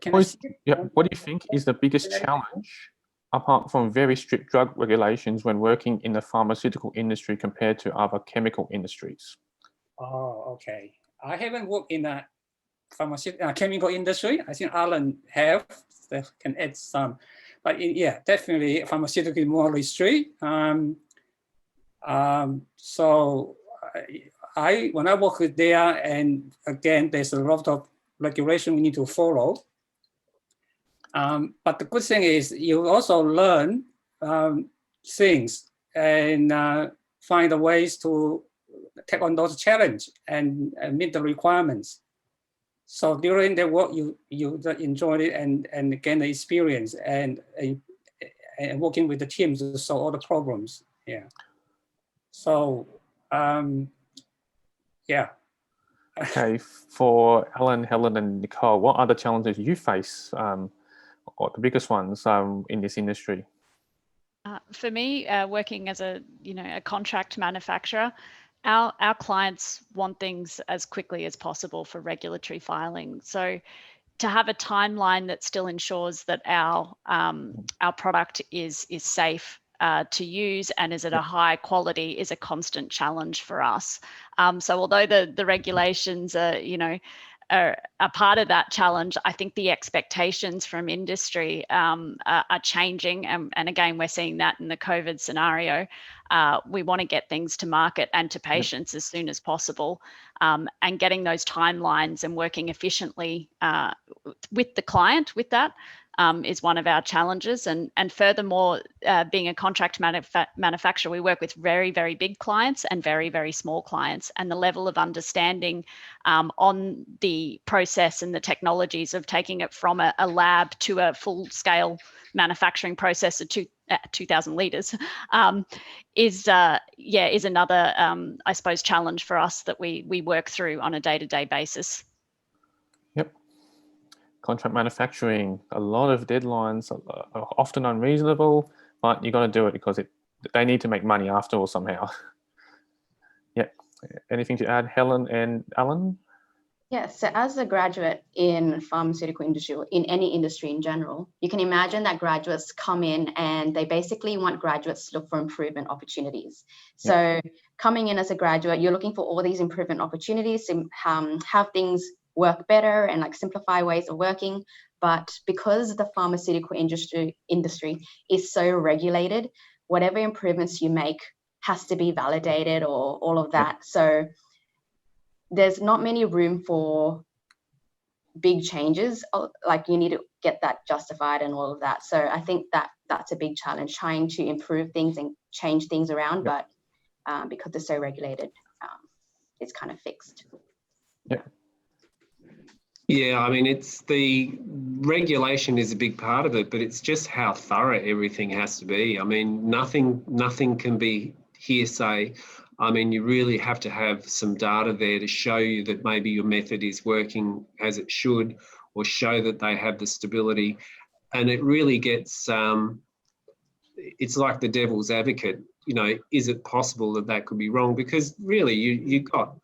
Can I see it? What do you think is the biggest challenge, apart from very strict drug regulations, when working in the pharmaceutical industry compared to other chemical industries? Oh, okay. I haven't worked in a pharmaceutical chemical industry. I think Alan have, that can add some, but yeah, definitely pharmaceutical is more strict. So when I work there, and again, there's a lot of regulation we need to follow. But the good thing is you also learn things and find the ways to take on those challenges and meet the requirements. So during the work, you enjoy it and gain the experience and working with the teams to solve all the problems. Yeah. So yeah. Okay, for Helen, and Nicole, what are the challenges you face, or the biggest ones in this industry? For me, working as a contract manufacturer, our clients want things as quickly as possible for regulatory filing. So to have a timeline that still ensures that our product is safe to use and is at a high quality is a constant challenge for us. So although the regulations are part of that challenge, I think the expectations from industry are changing. And again, we're seeing that in the COVID scenario. We want to get things to market and to patients as soon as possible. And getting those timelines and working efficiently with the client with that is one of our challenges. And furthermore, being a contract manufacturer, we work with very, very big clients and very, very small clients. And the level of understanding on the process and the technologies of taking it from a lab to a full-scale manufacturing process of 2,000 litres is another, I suppose, challenge for us that we work through on a day-to-day basis. Yep. Contract manufacturing, a lot of deadlines are often unreasonable, but you got to do it because they need to make money after all somehow. Yeah. Anything to add, Helen and Alan? Yes, so as a graduate in pharmaceutical industry or in any industry in general, you can imagine that graduates come in and they basically want graduates to look for improvement opportunities. So coming in as a graduate, you're looking for all these improvement opportunities to have things work better and like simplify ways of working. But because the pharmaceutical industry is so regulated, whatever improvements you make has to be validated or all of that. So there's not many room for big changes. Like you need to get that justified and all of that. So I think that's a big challenge, trying to improve things and change things around. But because they're so regulated, it's kind of fixed. Yeah, I mean, it's the regulation is a big part of it, but it's just how thorough everything has to be. I mean, nothing can be hearsay. I mean, you really have to have some data there to show you that maybe your method is working as it should, or show that they have the stability. And it really gets, it's like the devil's advocate, is it possible that could be wrong? Because really you've got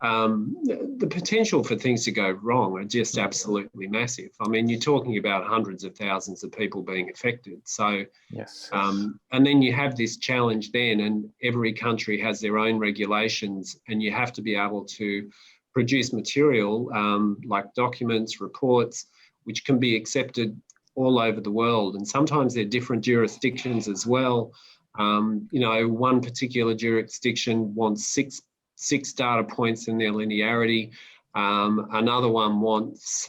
the potential for things to go wrong are just absolutely massive. I mean, you're talking about hundreds of thousands of people being affected. So, yes. And then you have this challenge then, and every country has their own regulations, and you have to be able to produce material like documents, reports, which can be accepted all over the world. And sometimes they're different jurisdictions as well. One particular jurisdiction wants six data points in their linearity. Another one wants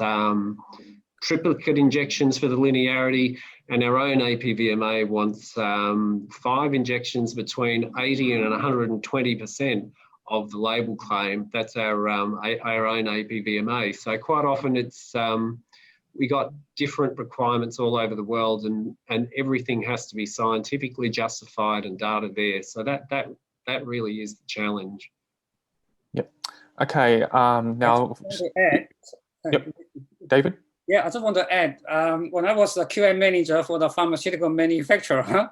triplicate injections for the linearity, and our own APVMA wants 5 injections between 80 and 120% of the label claim. That's our own APVMA. So quite often it's we got different requirements all over the world, and everything has to be scientifically justified and data there. So that really is the challenge. Yep. Okay. Now, yep. David. Yeah, I just want to add. When I was the QA manager for the pharmaceutical manufacturer,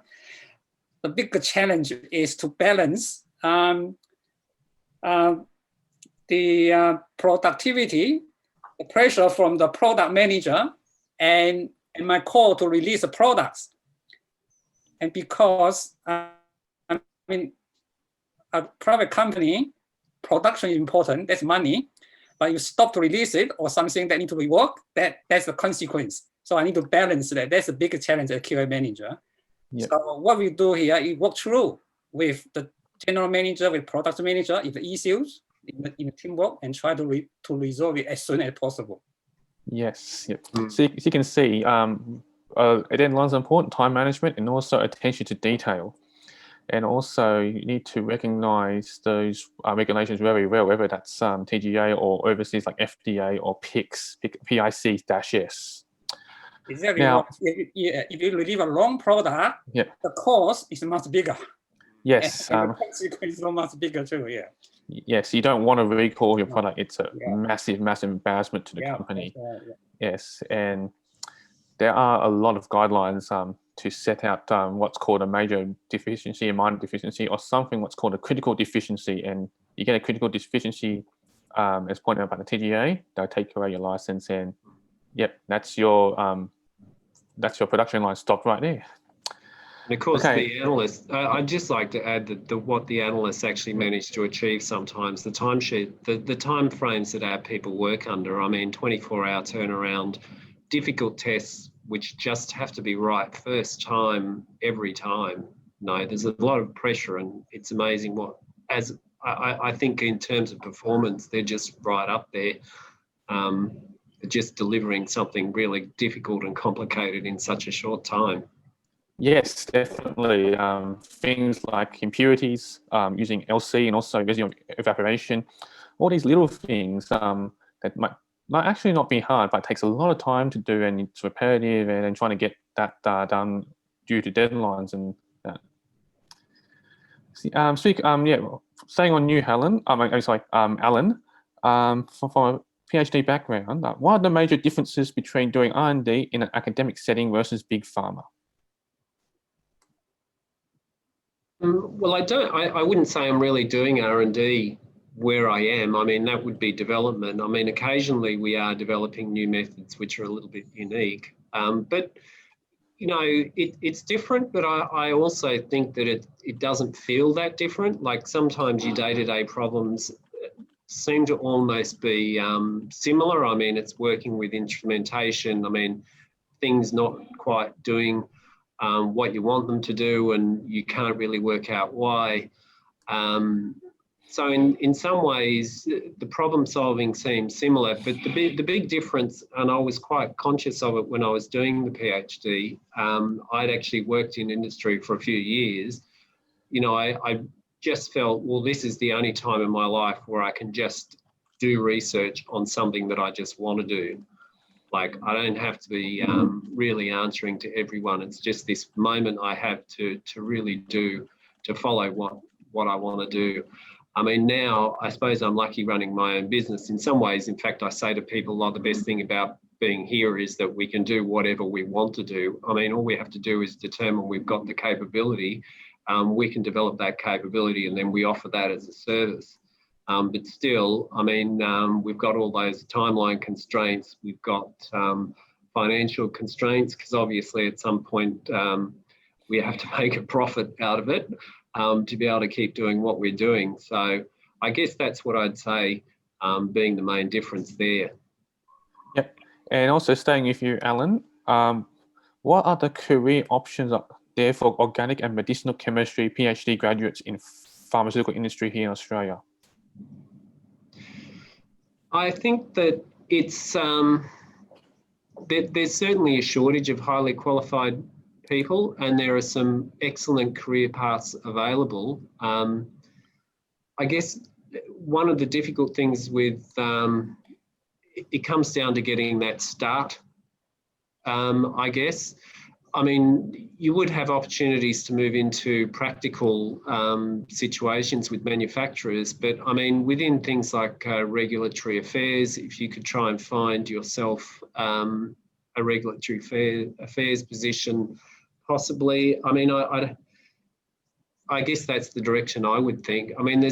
the big challenge is to balance the productivity, the pressure from the product manager, and my call to release the products. And because I mean, a private company, production is important. That's money, but you stop to release it or something that need to rework. That's the consequence. So I need to balance that. That's the biggest challenge as a QA manager. Yep. So what we do here is work through with the general manager, with product manager, if the issues in the teamwork, and try to resolve it as soon as possible. Yes. Yep. So you can see, deadlines are important, time management, and also attention to detail. And also, you need to recognize those regulations very well, whether that's TGA or overseas like FDA or PIC-S. Exactly. Now, if you release a wrong product, the cost is much bigger. Yes. And the consequence is much bigger too. Yeah. Yes, you don't want to recall your product. It's a massive embarrassment to the company. Yes, and there are a lot of guidelines to set out what's called a major deficiency, a minor deficiency, or something what's called a critical deficiency. And you get a critical deficiency, as pointed out by the TGA, they'll take away your license, and yep, that's your production line stopped right there. And of course, the analysts, I'd just like to add that what the analysts actually manage to achieve sometimes, the timesheet, the time frames that our people work under, I mean, 24-hour turnaround, difficult tests, which just have to be right first time, every time. No, there's a lot of pressure, and it's amazing what, as I think in terms of performance, they're just right up there, just delivering something really difficult and complicated in such a short time. Yes, definitely. Things like impurities, using LC, and also residual evaporation, all these little things that might actually not be hard, but it takes a lot of time to do, and it's repetitive, and then trying to get that done due to deadlines and that. Staying on you, Helen. Alan. From a PhD background, what are the major differences between doing R&D in an academic setting versus big pharma? Well, I wouldn't say I'm really doing R&D where I am. I mean, that would be development. I mean, occasionally we are developing new methods which are a little bit unique. But, you know, it's different, but I also think that it doesn't feel that different. Like sometimes your day-to-day problems seem to almost be similar. I mean, it's working with instrumentation. I mean, things not quite doing what you want them to do, and you can't really work out why. So in some ways, the problem solving seems similar, but the big difference, and I was quite conscious of it when I was doing the PhD, I'd actually worked in industry for a few years. You know, I just felt, well, this is the only time in my life where I can just do research on something that I just want to do. Like, I don't have to be really answering to everyone. It's just this moment I have to really do, to follow what I want to do. I mean, now I suppose I'm lucky running my own business. In some ways, in fact, I say to people, the best thing about being here is that we can do whatever we want to do. I mean, all we have to do is determine we've got the capability. We can develop that capability, and then we offer that as a service. But still, I mean, we've got all those timeline constraints. We've got financial constraints, because obviously at some point we have to make a profit out of it to be able to keep doing what we're doing. So I guess that's what I'd say being the main difference there. Yep. And also staying with you, Alan, what are the career options there for organic and medicinal chemistry PhD graduates in pharmaceutical industry here in Australia? I think that it's there's certainly a shortage of highly qualified people, and there are some excellent career paths available. I guess one of the difficult things with it comes down to getting that start I guess. I mean, you would have opportunities to move into practical situations with manufacturers, but I mean, within things like regulatory affairs, if you could try and find yourself a regulatory affairs position, possibly. I mean, I guess that's the direction I would think. I mean,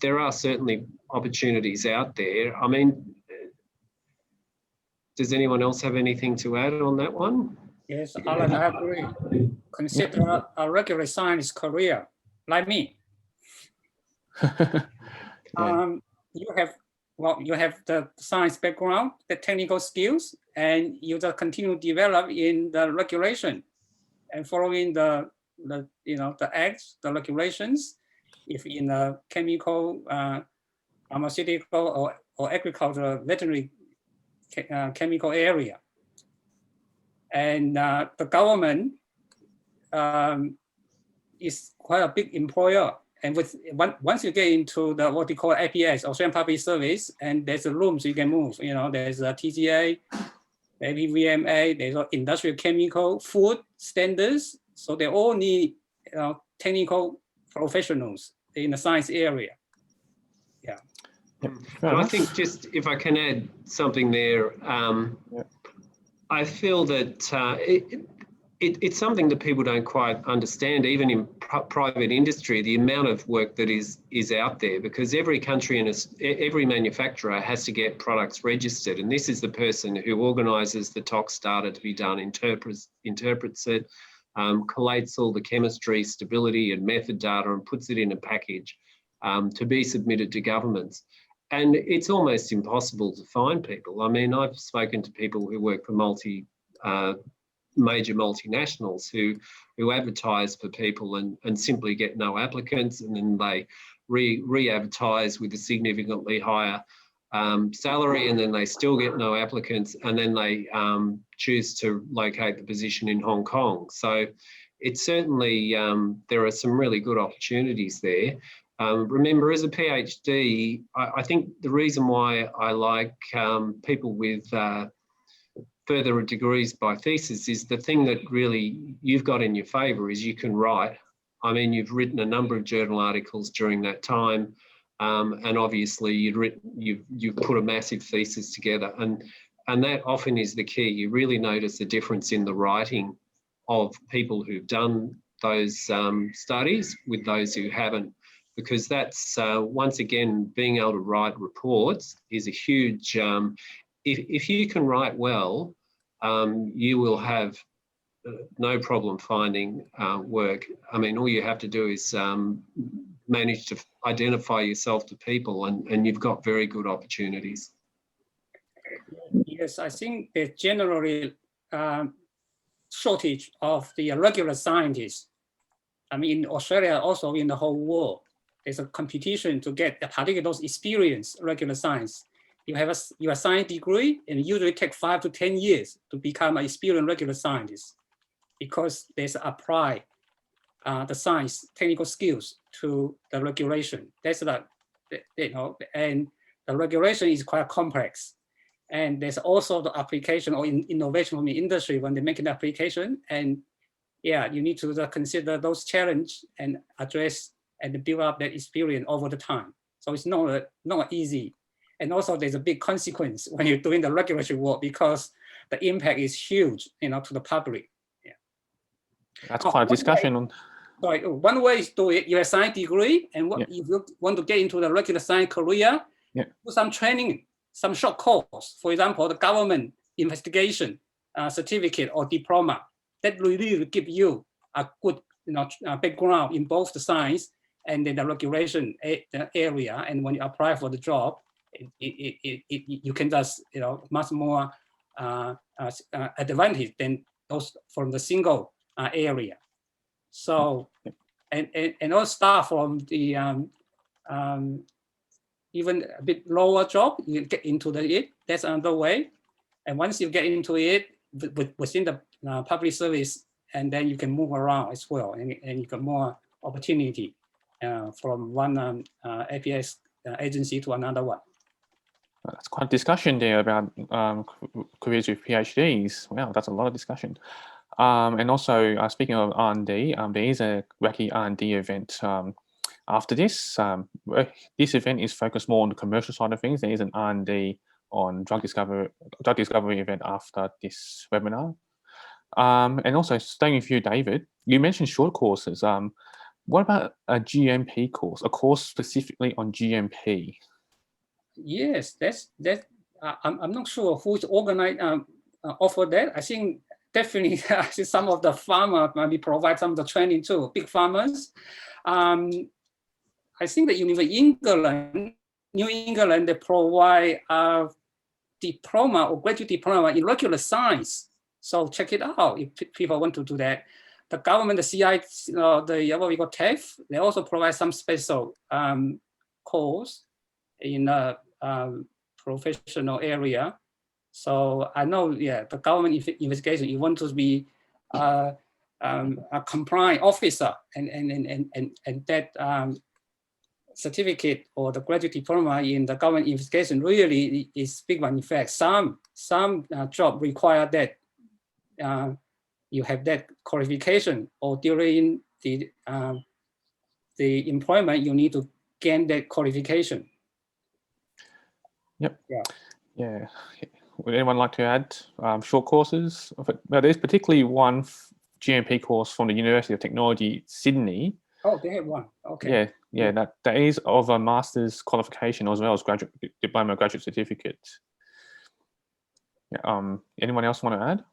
there are certainly opportunities out there. I mean, does anyone else have anything to add on that one? Yes, Alan, I agree. Consider a regular science career, like me. You have the science background, the technical skills, and you just continue to develop in the regulation and following the acts, the regulations. If in a chemical, pharmaceutical, or agricultural, veterinary chemical area. And the government is quite a big employer. And once you get into the what we call APS, Australian Public Service, and there's a room so you can move. You know, there's a TGA, APVMA, there's industrial chemical, food standards. So they all need technical professionals in the science area. Yeah. And I think just if I can add something there, I feel that it's something that people don't quite understand, even in private industry, the amount of work that is out there, because every country and every manufacturer has to get products registered. And this is the person who organises the tox data to be done, interprets it, collates all the chemistry, stability and method data and puts it in a package to be submitted to governments. And it's almost impossible to find people. I mean, I've spoken to people who work for major multinationals who advertise for people and simply get no applicants, and then they re-advertise with a significantly higher salary, and then they still get no applicants, and then they choose to locate the position in Hong Kong. So it's certainly, there are some really good opportunities there. Remember, as a PhD, I think the reason why I like people with further degrees by thesis is the thing that really you've got in your favour is you can write. I mean, you've written a number of journal articles during that time, and obviously you've put a massive thesis together, and that often is the key. You really notice the difference in the writing of people who've done those studies with those who haven't. Because that's, once again, being able to write reports is a huge, if you can write well, you will have no problem finding work. I mean, all you have to do is manage to identify yourself to people, and you've got very good opportunities. Yes, I think there's generally shortage of the regular scientists. I mean, in Australia, also in the whole world. There's a competition to get particularly those experienced regular science. You have your science degree, and it usually take 5 to 10 years to become an experienced regular scientist, because there's apply the science technical skills to the regulation. That's and the regulation is quite complex. And there's also the application or innovation from the industry when they make an application. And yeah, you need to consider those challenges and address and build up that experience over the time. So it's not easy. And also there's a big consequence when you're doing the regulatory work, because the impact is huge, to the public. Yeah. That's quite a discussion on. Sorry, one way is do it, you have a science degree, and if you want to get into the regular science career, do some training, some short course. For example, the government investigation certificate or diploma, that really will give you a good background in both the science and then the regulation area. And when you apply for the job, you can just much more advantage than those from the single area. So and all start from the even a bit lower job, you get into it. That's another way. And once you get into it within the public service, and then you can move around as well, and you get more opportunity from one APS agency to another one. That's quite a discussion there about careers with PhDs. Wow, that's a lot of discussion. And also, speaking of R&D, there is a RACI R&D event after this. This event is focused more on the commercial side of things. There is an R&D on drug discovery event after this webinar. And also, staying with you, David, you mentioned short courses. What about a GMP course, a course specifically on GMP? Yes, I'm not sure who's organized offer that. I think definitely some of the pharma maybe provide some of the training too. Big pharmas. I think the University of New England, they provide a diploma or graduate diploma in molecular science. So check it out if people want to do that. The government, the CI, the what we call TAFE, they also provide some special course in a professional area. So I know, yeah, the government investigation, you want to be a compliant officer, and that certificate or the graduate diploma in the government investigation really is big one. In fact, some job require that you have that qualification, or during the employment you need to gain that qualification. Yep. Yeah. Would anyone like to add short courses? Well, there's particularly one GMP course from the University of Technology, Sydney. Oh, they have one. Okay. Yeah, that is of a master's qualification as well as graduate diploma, graduate certificate. Yeah, anyone else want to add?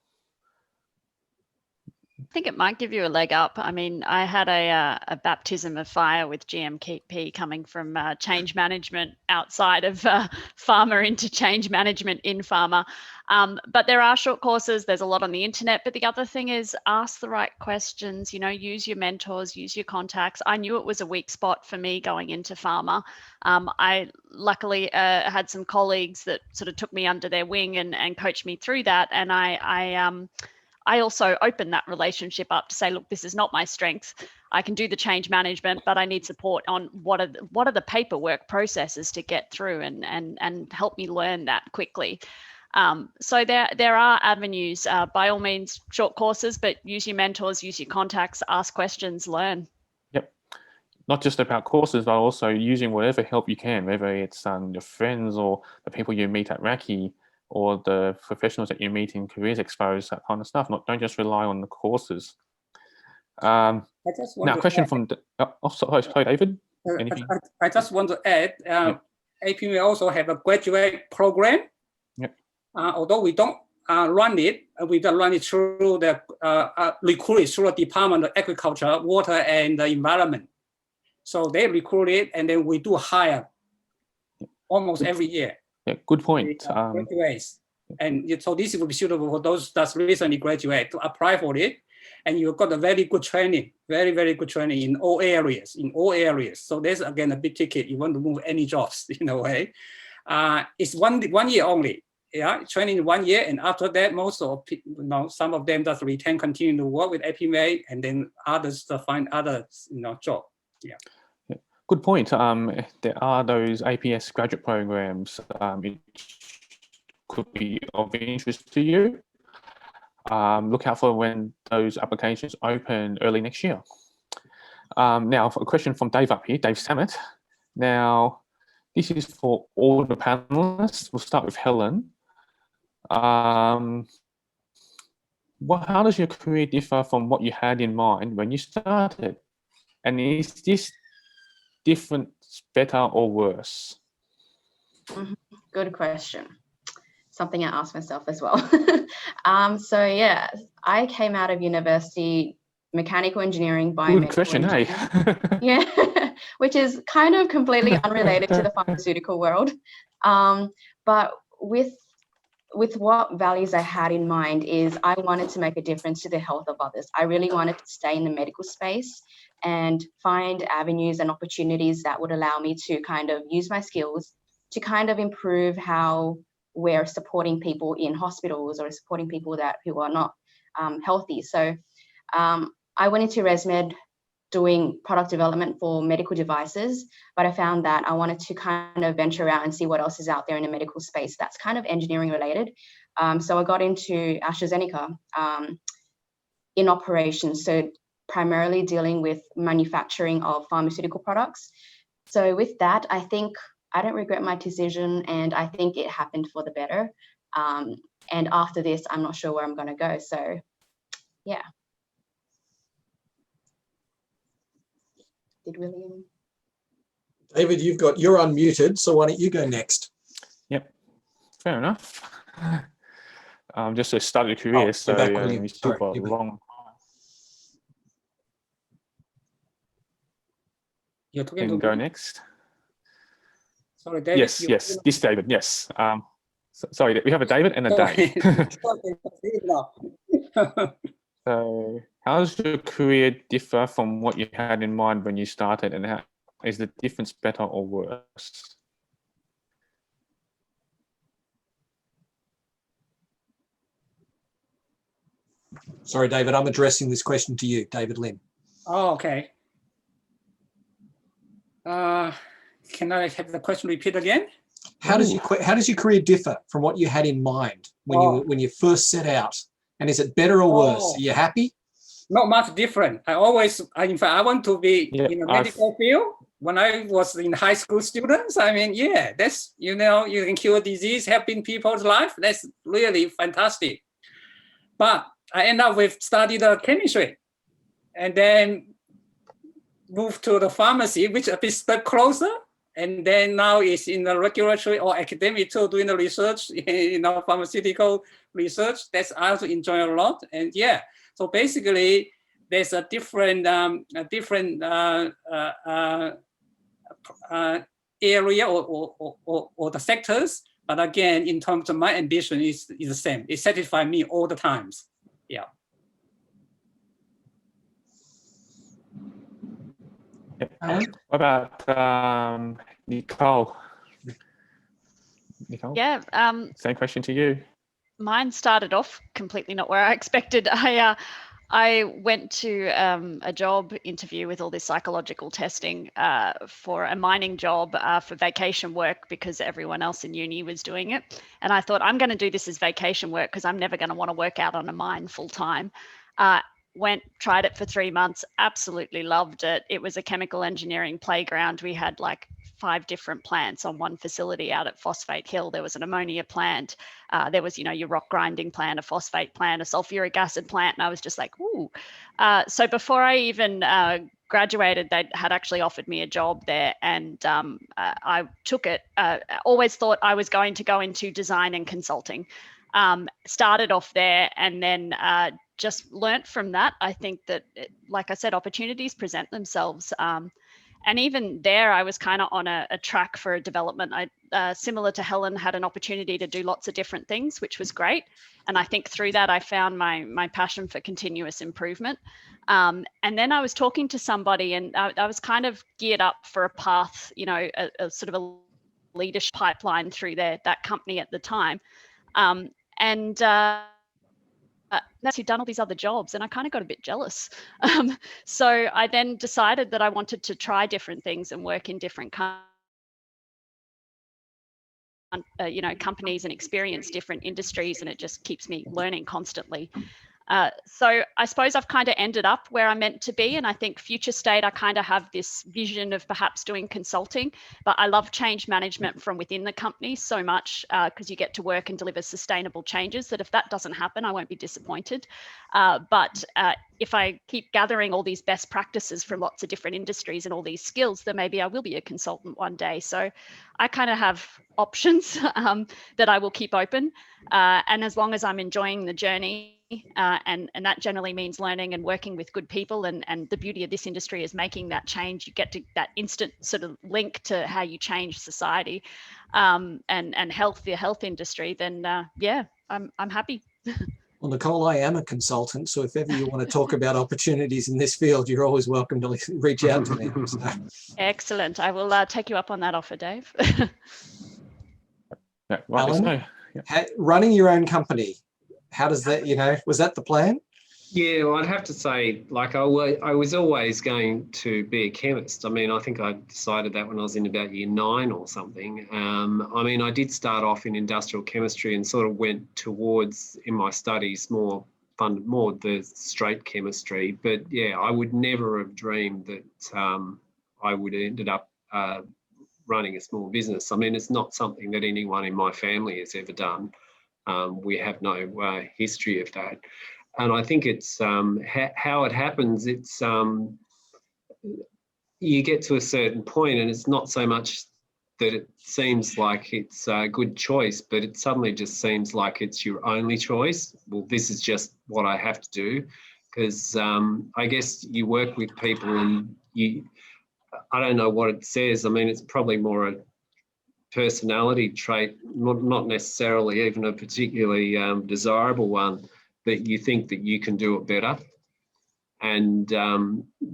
I think it might give you a leg up. I mean, I had a baptism of fire with GMP coming from change management outside of pharma into change management in pharma. But there are short courses. There's a lot on the internet. But the other thing is ask the right questions, use your mentors, use your contacts. I knew it was a weak spot for me going into pharma. I luckily had some colleagues that sort of took me under their wing and coached me through that. And I also opened that relationship up to say, look, this is not my strength. I can do the change management, but I need support on what are the paperwork processes to get through and help me learn that quickly. So there are avenues, by all means, short courses, but use your mentors, use your contacts, ask questions, learn. Yep. Not just about courses, but also using whatever help you can, whether it's your friends or the people you meet at RACI, or the professionals that you meet in careers expos, that kind of stuff. Don't just rely on the courses. Now, a question from sorry, David. I just want to add, APVMA also have a graduate program. Yep. Although we don't run it, we don't run it through the recruit through the Department of Agriculture, Water and the Environment. So they recruit it, and then we do hire almost every year. Yeah, good point. Graduates. And so this will be suitable for those that recently graduate to apply for it. And you've got a very good training, very, very good training in all areas, So there's, again, a big ticket. You want to move any jobs in a way. It's one year only. Yeah, training 1 year. And after that, most of some of them just continue to work with APVMA, and then others to find other job. Yeah. Good point. There are those APS graduate programs. It could be of interest to you. Look out for when those applications open early next year. Now, for a question from Dave up here, Dave Samet. Now, this is for all the panelists. We'll start with Helen. How does your career differ from what you had in mind when you started? And is this different, better, or worse? Good question. Something I asked myself as well. So yeah, I came out of university, mechanical engineering, biomedical. Good question, hey? Yeah, which is kind of completely unrelated to the pharmaceutical world. But with what values I had in mind is I wanted to make a difference to the health of others. I really wanted to stay in the medical space and find avenues and opportunities that would allow me to kind of use my skills to kind of improve how we're supporting people in hospitals or supporting people who are not healthy. So I went into ResMed doing product development for medical devices, but I found that I wanted to kind of venture out and see what else is out there in the medical space that's kind of engineering related. So I got into Astrazeneca in operations, so primarily dealing with manufacturing of pharmaceutical products. So with that, I think I don't regret my decision, and I think it happened for the better. And after this, I'm not sure where I'm going to go. So yeah. Did William? David, you're unmuted, so why don't you go next? Yep, fair enough. Just to start your career, so you still got a long. You're talking Can to go me? next. Sorry, David. Yes, this David, yes. Sorry, we have a David and a Dave. So how does your career differ from what you had in mind when you started, and how is the difference better or worse? Sorry, David, I'm addressing this question to you, David Lim. Oh, okay. Can I have the question repeat again? How does your career differ from what you had in mind when you first set out? And is it better or worse? Are you happy? Not much different. In fact, I want to be in the medical field. When I was in high school students, I mean, yeah, that's, you can cure disease, helping people's life. That's really fantastic. But I end up with studied chemistry, and then moved to the pharmacy, which is a bit step closer. And then now it's in the regulatory or academic too, doing the research, pharmaceutical research. That's I also enjoy a lot. And yeah, so basically there's a different area or the sectors. But again, in terms of my ambition is the same. It satisfies me all the times. Yeah. What about Nicole? Nicole? Yeah. Same question to you. Mine started off completely not where I expected. I went to a job interview with all this psychological testing for a mining job for vacation work, because everyone else in uni was doing it. And I thought, I'm going to do this as vacation work because I'm never going to want to work out on a mine full time. Tried it for 3 months, absolutely loved it. It was a chemical engineering playground. We had like 5 different plants on one facility out at Phosphate Hill. There was an ammonia plant. There was, your rock grinding plant, a phosphate plant, a sulfuric acid plant. And I was just like, ooh. So before I even graduated, they had actually offered me a job there, and I took it. Always thought I was going to go into design and consulting. Started off there, and then just learnt from that. I think that, like I said, opportunities present themselves. And even there, I was kind of on a track for a development. I, similar to Helen, had an opportunity to do lots of different things, which was great. And I think through that, I found my passion for continuous improvement. And then I was talking to somebody, and I was kind of geared up for a path, a sort of a leadership pipeline through that company at the time. Who'd done all these other jobs, and I kind of got a bit jealous. So I then decided that I wanted to try different things and work in different companies and experience different industries, and it just keeps me learning constantly. So I suppose I've kind of ended up where I'm meant to be. And I think future state, I kind of have this vision of perhaps doing consulting, but I love change management from within the company so much, because you get to work and deliver sustainable changes, that if that doesn't happen, I won't be disappointed. But if I keep gathering all these best practices from lots of different industries and all these skills, then maybe I will be a consultant one day. So I kind of have options that I will keep open. And as long as I'm enjoying the journey, and that generally means learning and working with good people, and the beauty of this industry is making that change. You get to that instant sort of link to how you change society, and the health industry. Then yeah, I'm happy. Well, Nicole, I am a consultant, so if ever you want to talk about opportunities in this field, you're always welcome to reach out to me. So. Excellent. I will take you up on that offer, Dave. Yeah, right, Helen, running your own company, how does that, was that the plan? Yeah, well, I'd have to say, like, I was always going to be a chemist. I mean, I think I decided that when I was in about year 9 or something. I mean, I did start off in industrial chemistry and sort of went towards, in my studies, more the straight chemistry. But yeah, I would never have dreamed that I would have ended up running a small business. I mean, it's not something that anyone in my family has ever done. We have no history of that. And I think it's how it happens. It's you get to a certain point, and it's not so much that it seems like it's a good choice, but it suddenly just seems like it's your only choice. Well, this is just what I have to do, because I guess you work with people, and I don't know what it says. I mean, it's probably more a personality trait, not necessarily even a particularly desirable one, that you think that you can do it better. And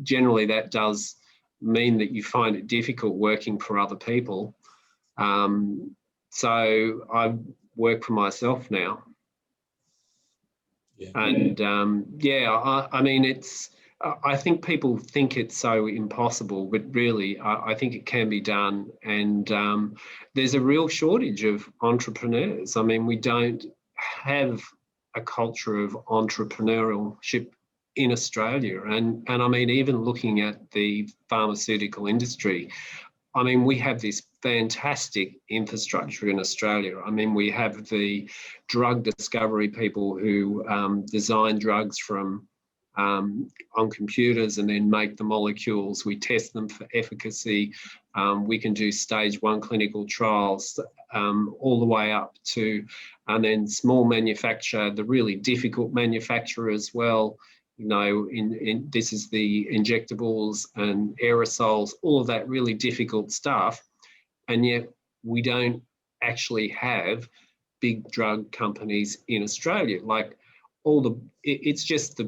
generally that does mean that you find it difficult working for other people. So I work for myself now. Yeah. And I mean, I think people think it's so impossible, but really I think it can be done. And there's a real shortage of entrepreneurs. I mean, we don't have a culture of entrepreneurship in Australia. And I mean, even looking at the pharmaceutical industry, I mean, we have this fantastic infrastructure in Australia. I mean, we have the drug discovery people who design drugs from on computers and then make the molecules. We test them for efficacy. We can do stage 1 clinical trials all the way up to, and then small manufacture, the really difficult manufacture as well. You know, this is the injectables and aerosols, all of that really difficult stuff. And yet we don't actually have big drug companies in Australia. Like, it's just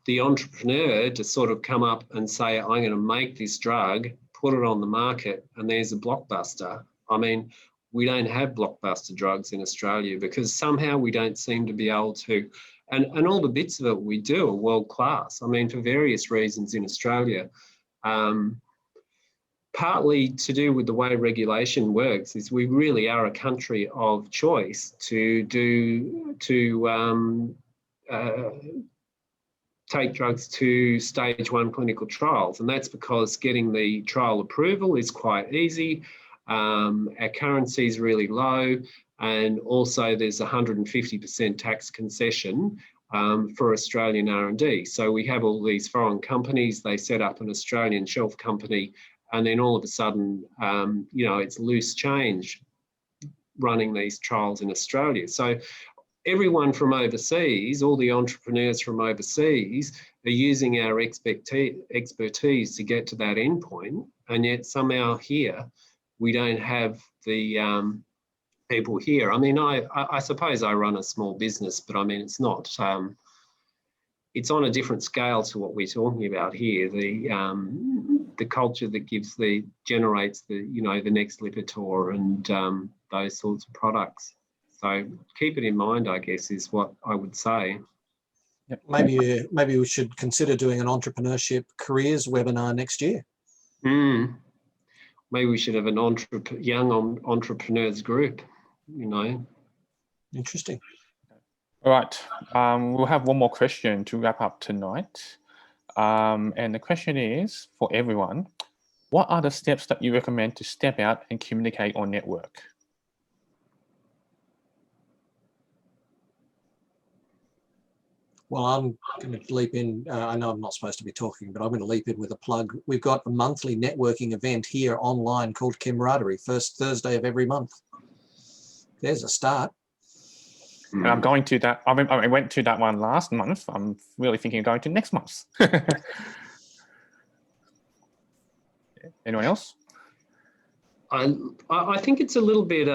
the entrepreneur to sort of come up and say, I'm going to make this drug, put it on the market, and there's a blockbuster. I mean, we don't have blockbuster drugs in Australia because somehow we don't seem to be able to, and all the bits of it we do are world class. I mean, for various reasons in Australia, partly to do with the way regulation works, is we really are a country of choice to take drugs to stage 1 clinical trials. And that's because getting the trial approval is quite easy. Our currency is really low. And also there's 150% tax concession for Australian R&D. So we have all these foreign companies, they set up an Australian shelf company, and then all of a sudden, you know, it's loose change running these trials in Australia. So everyone from overseas, all the entrepreneurs from overseas are using our expertise to get to that end point. And yet somehow here, we don't have the people here. I mean, I suppose I run a small business, but I mean, it's not, it's on a different scale to what we're talking about here. The culture that generates the next Lipitor and those sorts of products. So keep it in mind, I guess, is what I would say. Yep. Maybe we should consider doing an entrepreneurship careers webinar next year. Maybe we should have an young entrepreneurs group, you know. Interesting. All right, we'll have one more question to wrap up tonight. And the question is, for everyone, what are the steps that you recommend to step out and communicate or network? Well, I'm going to leap in. I know I'm not supposed to be talking, but I'm going to leap in with a plug. We've got a monthly networking event here online called Camaraderie, first Thursday of every month. There's a start. And I'm going to that. I went to that one last month. I'm really thinking of going to next month. Anyone else? I think it's a little bit.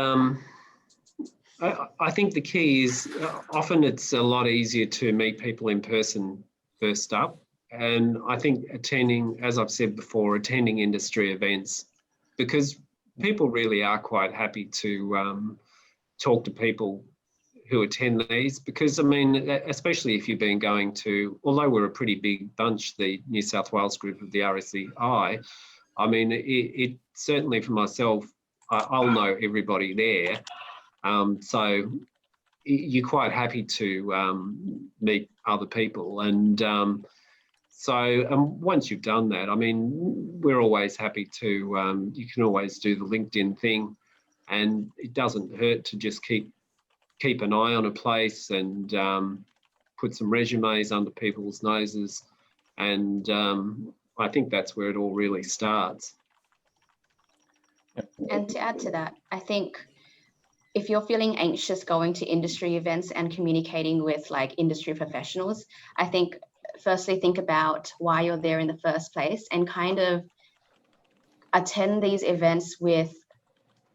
I think the key is often it's a lot easier to meet people in person first up. And I think attending, as I've said before, attending industry events, because people really are quite happy to talk to people who attend these, because I mean, especially if you've been going to, although we're a pretty big bunch, the New South Wales group of the RACI, I mean, it certainly for myself, I'll know everybody there. So you're quite happy to meet other people. And so once you've done that, I mean, we're always happy to, you can always do the LinkedIn thing, and it doesn't hurt to just keep an eye on a place and put some resumes under people's noses. And I think that's where it all really starts. And to add to that, I think if you're feeling anxious going to industry events and communicating with like industry professionals, I think firstly think about why you're there in the first place and kind of attend these events with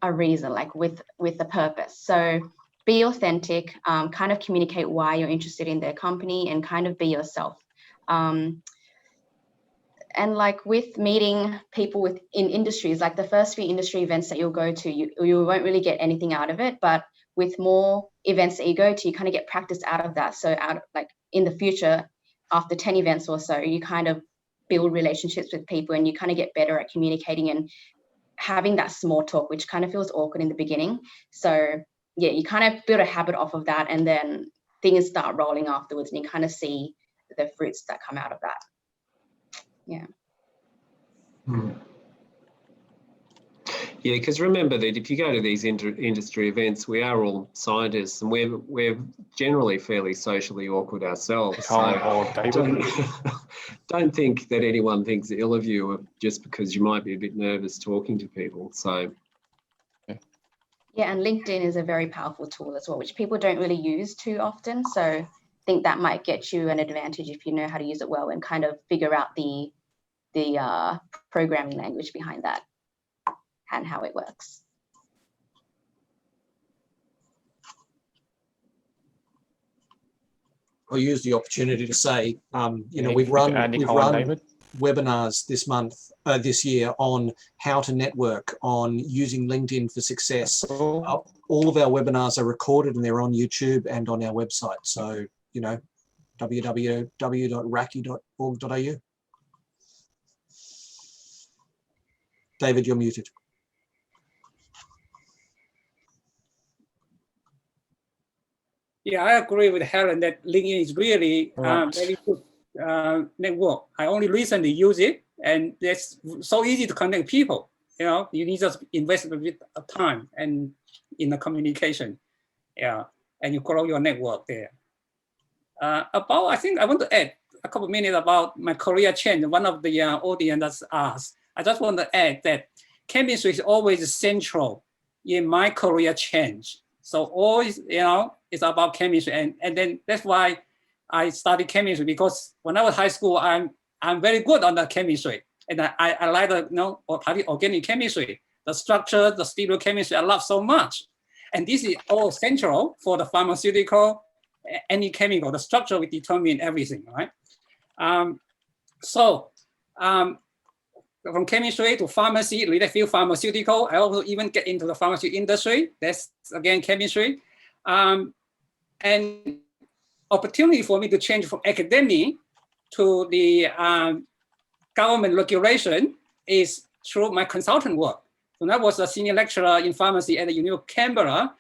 a reason, like with a purpose. So be authentic, kind of communicate why you're interested in their company and kind of be yourself. And like with meeting people in industries, like the first few industry events that you'll go to, you won't really get anything out of it. But with more events that you go to, you kind of get practice out of that. So like in the future, after 10 events or so, you kind of build relationships with people and you kind of get better at communicating and having that small talk, which kind of feels awkward in the beginning. So yeah, you kind of build a habit off of that, and then things start rolling afterwards and you kind of see the fruits that come out of that. Yeah. Yeah, because remember that if you go to these industry events, we are all scientists and we're generally fairly socially awkward ourselves. So don't think that anyone thinks ill of you just because you might be a bit nervous talking to people. So yeah, and LinkedIn is a very powerful tool as well, which people don't really use too often. So I think that might get you an advantage if you know how to use it well and kind of figure out the programming language behind that and how it works. I'll use the opportunity to say, you know, we've run webinars this year on how to network, on using LinkedIn for success. All of our webinars are recorded and they're on YouTube and on our website. So, you know, www.raci.org.au. David, you're muted. Yeah, I agree with Helen that LinkedIn is really very good network. I only recently use it, and it's so easy to connect people. You know, you need to invest a bit of time and in the communication. Yeah, and you grow your network there. I think I want to add a couple of minutes about my career change. One of the audience asked. I just want to add that chemistry is always central in my career change. So always, you know, it's about chemistry, and then that's why I studied chemistry, because when I was high school, I'm very good on the chemistry, and I like the, you know, organic chemistry, the structure, the stereochemistry, I love so much, and this is all central for the pharmaceutical, any chemical. The structure will determine everything, right? From chemistry to pharmacy, related field pharmaceutical. I also even get into the pharmacy industry. That's again chemistry. And opportunity for me to change from academic to the government regulation is through my consultant work. When I was a senior lecturer in pharmacy at the University of Canberra,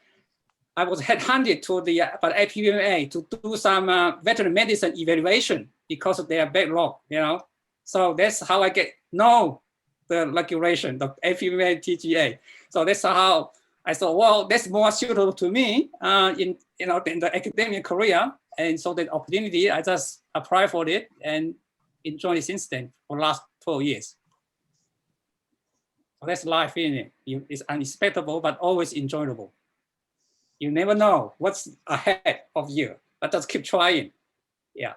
I was headhunted to the by APVMA to do some veterinary medicine evaluation because of their backlog, you know. So that's how I get know the regulation, the APVMA TGA. So that's how I thought, well, that's more suitable to me in the academic career. And so the opportunity, I just applied for it and enjoyed it since then for the last 12 years. So that's life in it. It's unexpected, but always enjoyable. You never know what's ahead of you, but just keep trying. Yeah.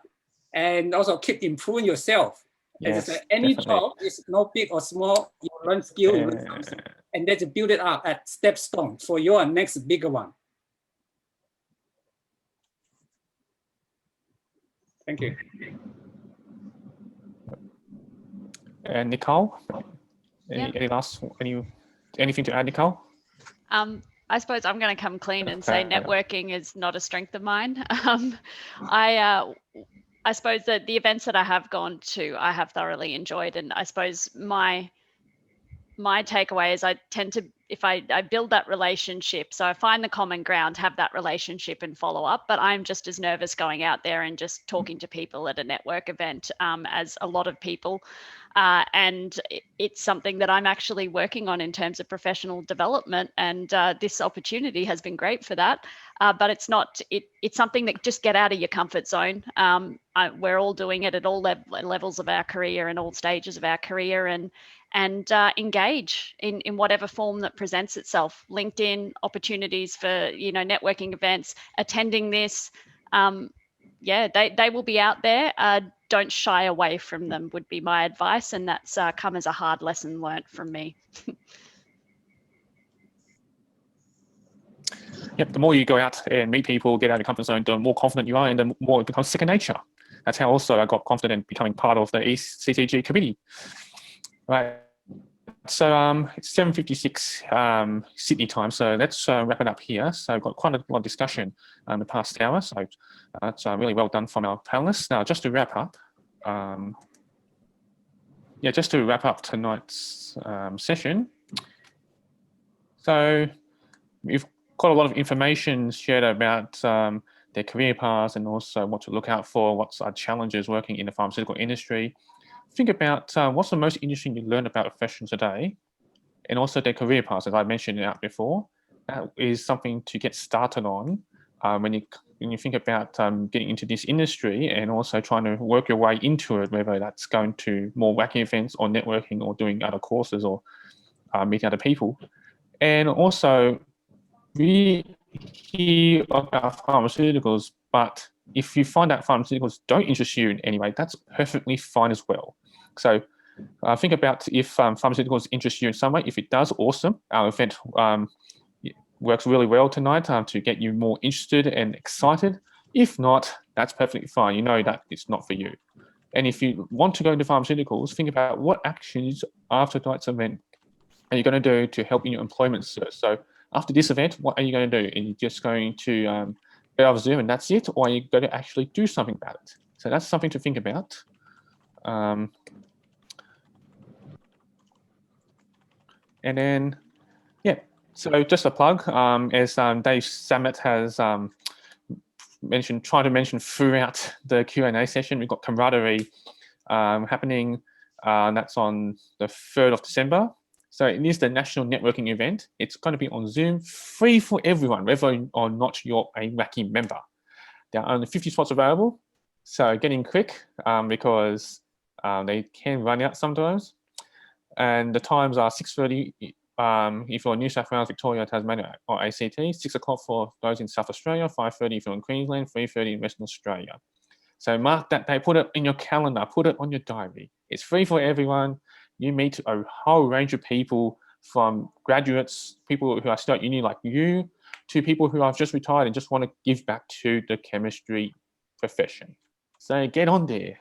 And also keep improving yourself. Yes, As any job is no big or small, you learn skill, you learn something, and then you build it up at stepstone for your next bigger one. Thank you. And Nicole, anything to add, Nicole? I suppose I'm going to come clean and say Okay. networking is not a strength of mine. I suppose that the events that I have gone to, I have thoroughly enjoyed, and I suppose my takeaway is I tend to, if I build that relationship, so I find the common ground, have that relationship and follow up, but I'm just as nervous going out there and just talking to people at a network event as a lot of people. And it's something that I'm actually working on in terms of professional development, and this opportunity has been great for that. But it's not, it's something that just get out of your comfort zone. We're all doing it at all levels of our career and all stages of our career, and engage in whatever form that presents itself. LinkedIn opportunities for, networking events, attending this. Yeah, they will be out there. Don't shy away from them would be my advice, and that's come as a hard lesson learnt from me. Yep, the more you go out and meet people, get out of your comfort zone, the more confident you are, and the more it becomes second nature. That's how also I got confident in becoming part of the ECTG committee. Right. So it's 7:56 Sydney time, so let's wrap it up here. So I've got quite a lot of discussion in the past hour, so that's really well done from our panelists. Now, just to wrap up, tonight's session. So we've got a lot of information shared about their career paths and also what to look out for, what's our challenges working in the pharmaceutical industry. Think about what's the most interesting you learned about a profession today, and also their career paths, as I mentioned out before. That is something to get started on when you think about getting into this industry, and also trying to work your way into it, whether that's going to more wacky events or networking or doing other courses or meeting other people. And also, we hear about pharmaceuticals, but if you find out pharmaceuticals don't interest you in any way, that's perfectly fine as well. So think about if pharmaceuticals interest you in some way. If it does, awesome. Our event works really well tonight to get you more interested and excited. If not, that's perfectly fine. You know that it's not for you. And if you want to go into pharmaceuticals, think about what actions after tonight's event are you going to do to help in your employment search. So after this event, what are you going to do? Are you just going to get off Zoom and that's it? Or are you going to actually do something about it? So that's something to think about. And then, yeah, so just a plug, as Dave Samet has tried to mention throughout the Q&A session, we've got Camaraderie happening. That's on the 3rd of December. So it is the national networking event. It's going to be on Zoom, free for everyone, whether or not you're a RACI member. There are only 50 spots available, so get in quick because they can run out sometimes. And the times are 6:30 if you're in New South Wales, Victoria, Tasmania, or ACT, 6 o'clock for those in South Australia, 5:30 if you're in Queensland, 3:30 in Western Australia. So mark that day, put it in your calendar, put it on your diary. It's free for everyone. You meet a whole range of people, from graduates, people who are still at uni like you, to people who have just retired and just want to give back to the chemistry profession. So get on there.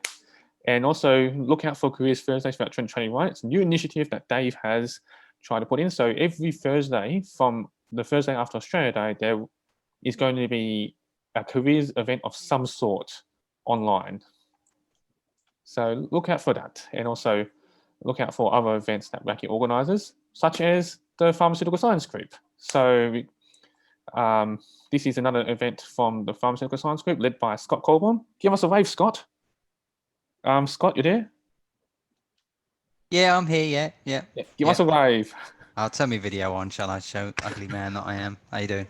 And also look out for Careers Thursdays throughout 2021. It's a new initiative that Dave has tried to put in. So every Thursday, from the Thursday after Australia Day, there is going to be a careers event of some sort online. So look out for that. And also look out for other events that RACI organises, such as the Pharmaceutical Science Group. So this is another event from the Pharmaceutical Science Group led by Scott Colborne. Give us a wave, Scott. Scott, you there? Yeah, I'm here. Yeah. Give us a wave. I'll turn my video on, shall I? Show ugly man that I am. How you doing?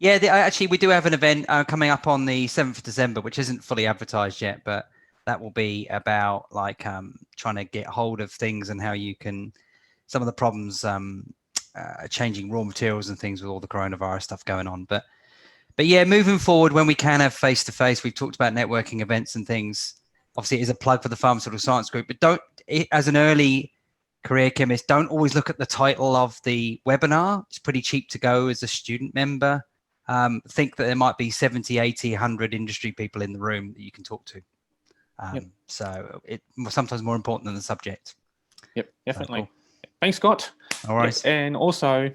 Yeah, actually, we do have an event coming up on the 7th of December, which isn't fully advertised yet, but that will be about like trying to get hold of things and how you can, some of the problems changing raw materials and things with all the coronavirus stuff going on. But yeah, moving forward, when we can have face-to-face, we've talked about networking events and things. Obviously, it is a plug for the Pharmaceutical Science Group, but as an early career chemist, don't always look at the title of the webinar. It's pretty cheap to go as a student member. Think that there might be 70, 80, 100 industry people in the room that you can talk to. So it's sometimes more important than the subject. Yep, definitely. So, cool. Thanks, Scott. All right. And also,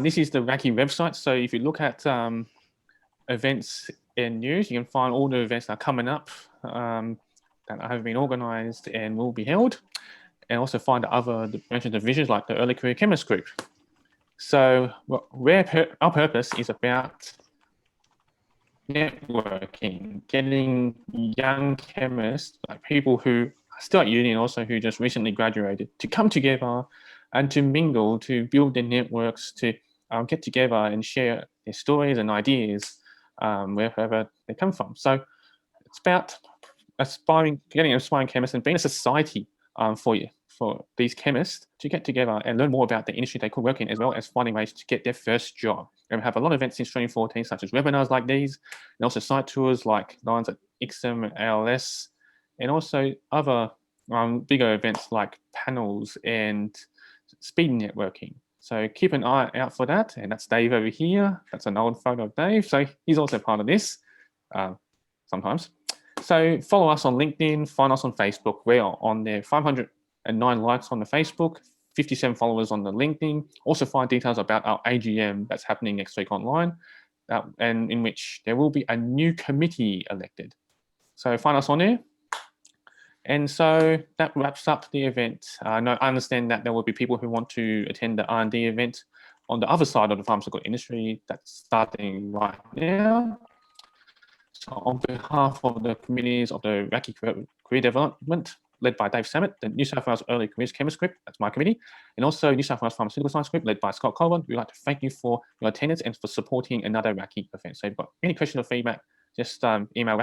this is the RACI website. So if you look at events and news, you can find all the events that are coming up that have been organised and will be held, and also find the other mentioned divisions like the Early Career Chemist Group. So our purpose is about networking, getting young chemists, like people who are still at uni and also who just recently graduated, to come together and to mingle, to build their networks, to get together and share their stories and ideas wherever they come from. So it's about getting aspiring chemists and being a society for these chemists to get together and learn more about the industry they could work in, as well as finding ways to get their first job. And we have a lot of events since 2014, such as webinars like these, and also site tours like the ones at ICSM and ALS, and also other bigger events like panels and speed networking. So keep an eye out for that. And that's Dave over here. That's an old photo of Dave. So he's also part of this sometimes. So follow us on LinkedIn, find us on Facebook. We are on there, 509 likes on the Facebook, 57 followers on the LinkedIn. Also find details about our AGM that's happening next week online, and in which there will be a new committee elected. So find us on there. And so that wraps up the event. I understand that there will be people who want to attend the R&D event on the other side of the pharmaceutical industry that's starting right now. So on behalf of the committees of the RACI Career Development, led by Dave Samet, the New South Wales Early Careers Chemist Group, that's my committee, and also New South Wales Pharmaceutical Science Group, led by Scott Colburn, we'd like to thank you for your attendance and for supporting another RACI event. So if you've got any questions or feedback, just email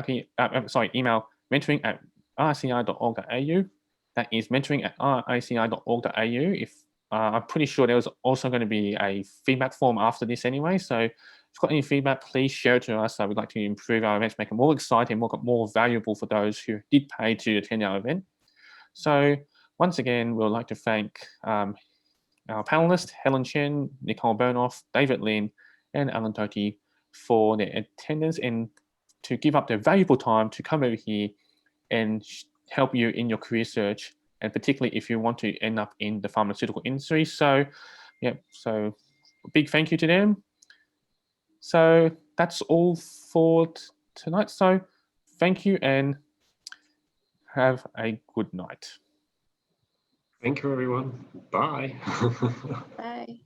mentoring@raci.org.au. That is mentoring@raci.org.au. If I'm pretty sure there was also going to be a feedback form after this anyway. So if you've got any feedback, please share it to us. We'd like to improve our events, make it more exciting, more valuable for those who did pay to attend our event. So once again, we'd like to thank our panelists, Helen Chen, Nicole Bernoff, David Lin, and Alan Toki for their attendance and to give up their valuable time to come over here and help you in your career search, and particularly if you want to end up in the pharmaceutical industry. So, yeah, so a big thank you to them. So that's all for tonight. So thank you and have a good night. Thank you, everyone. Bye. Bye.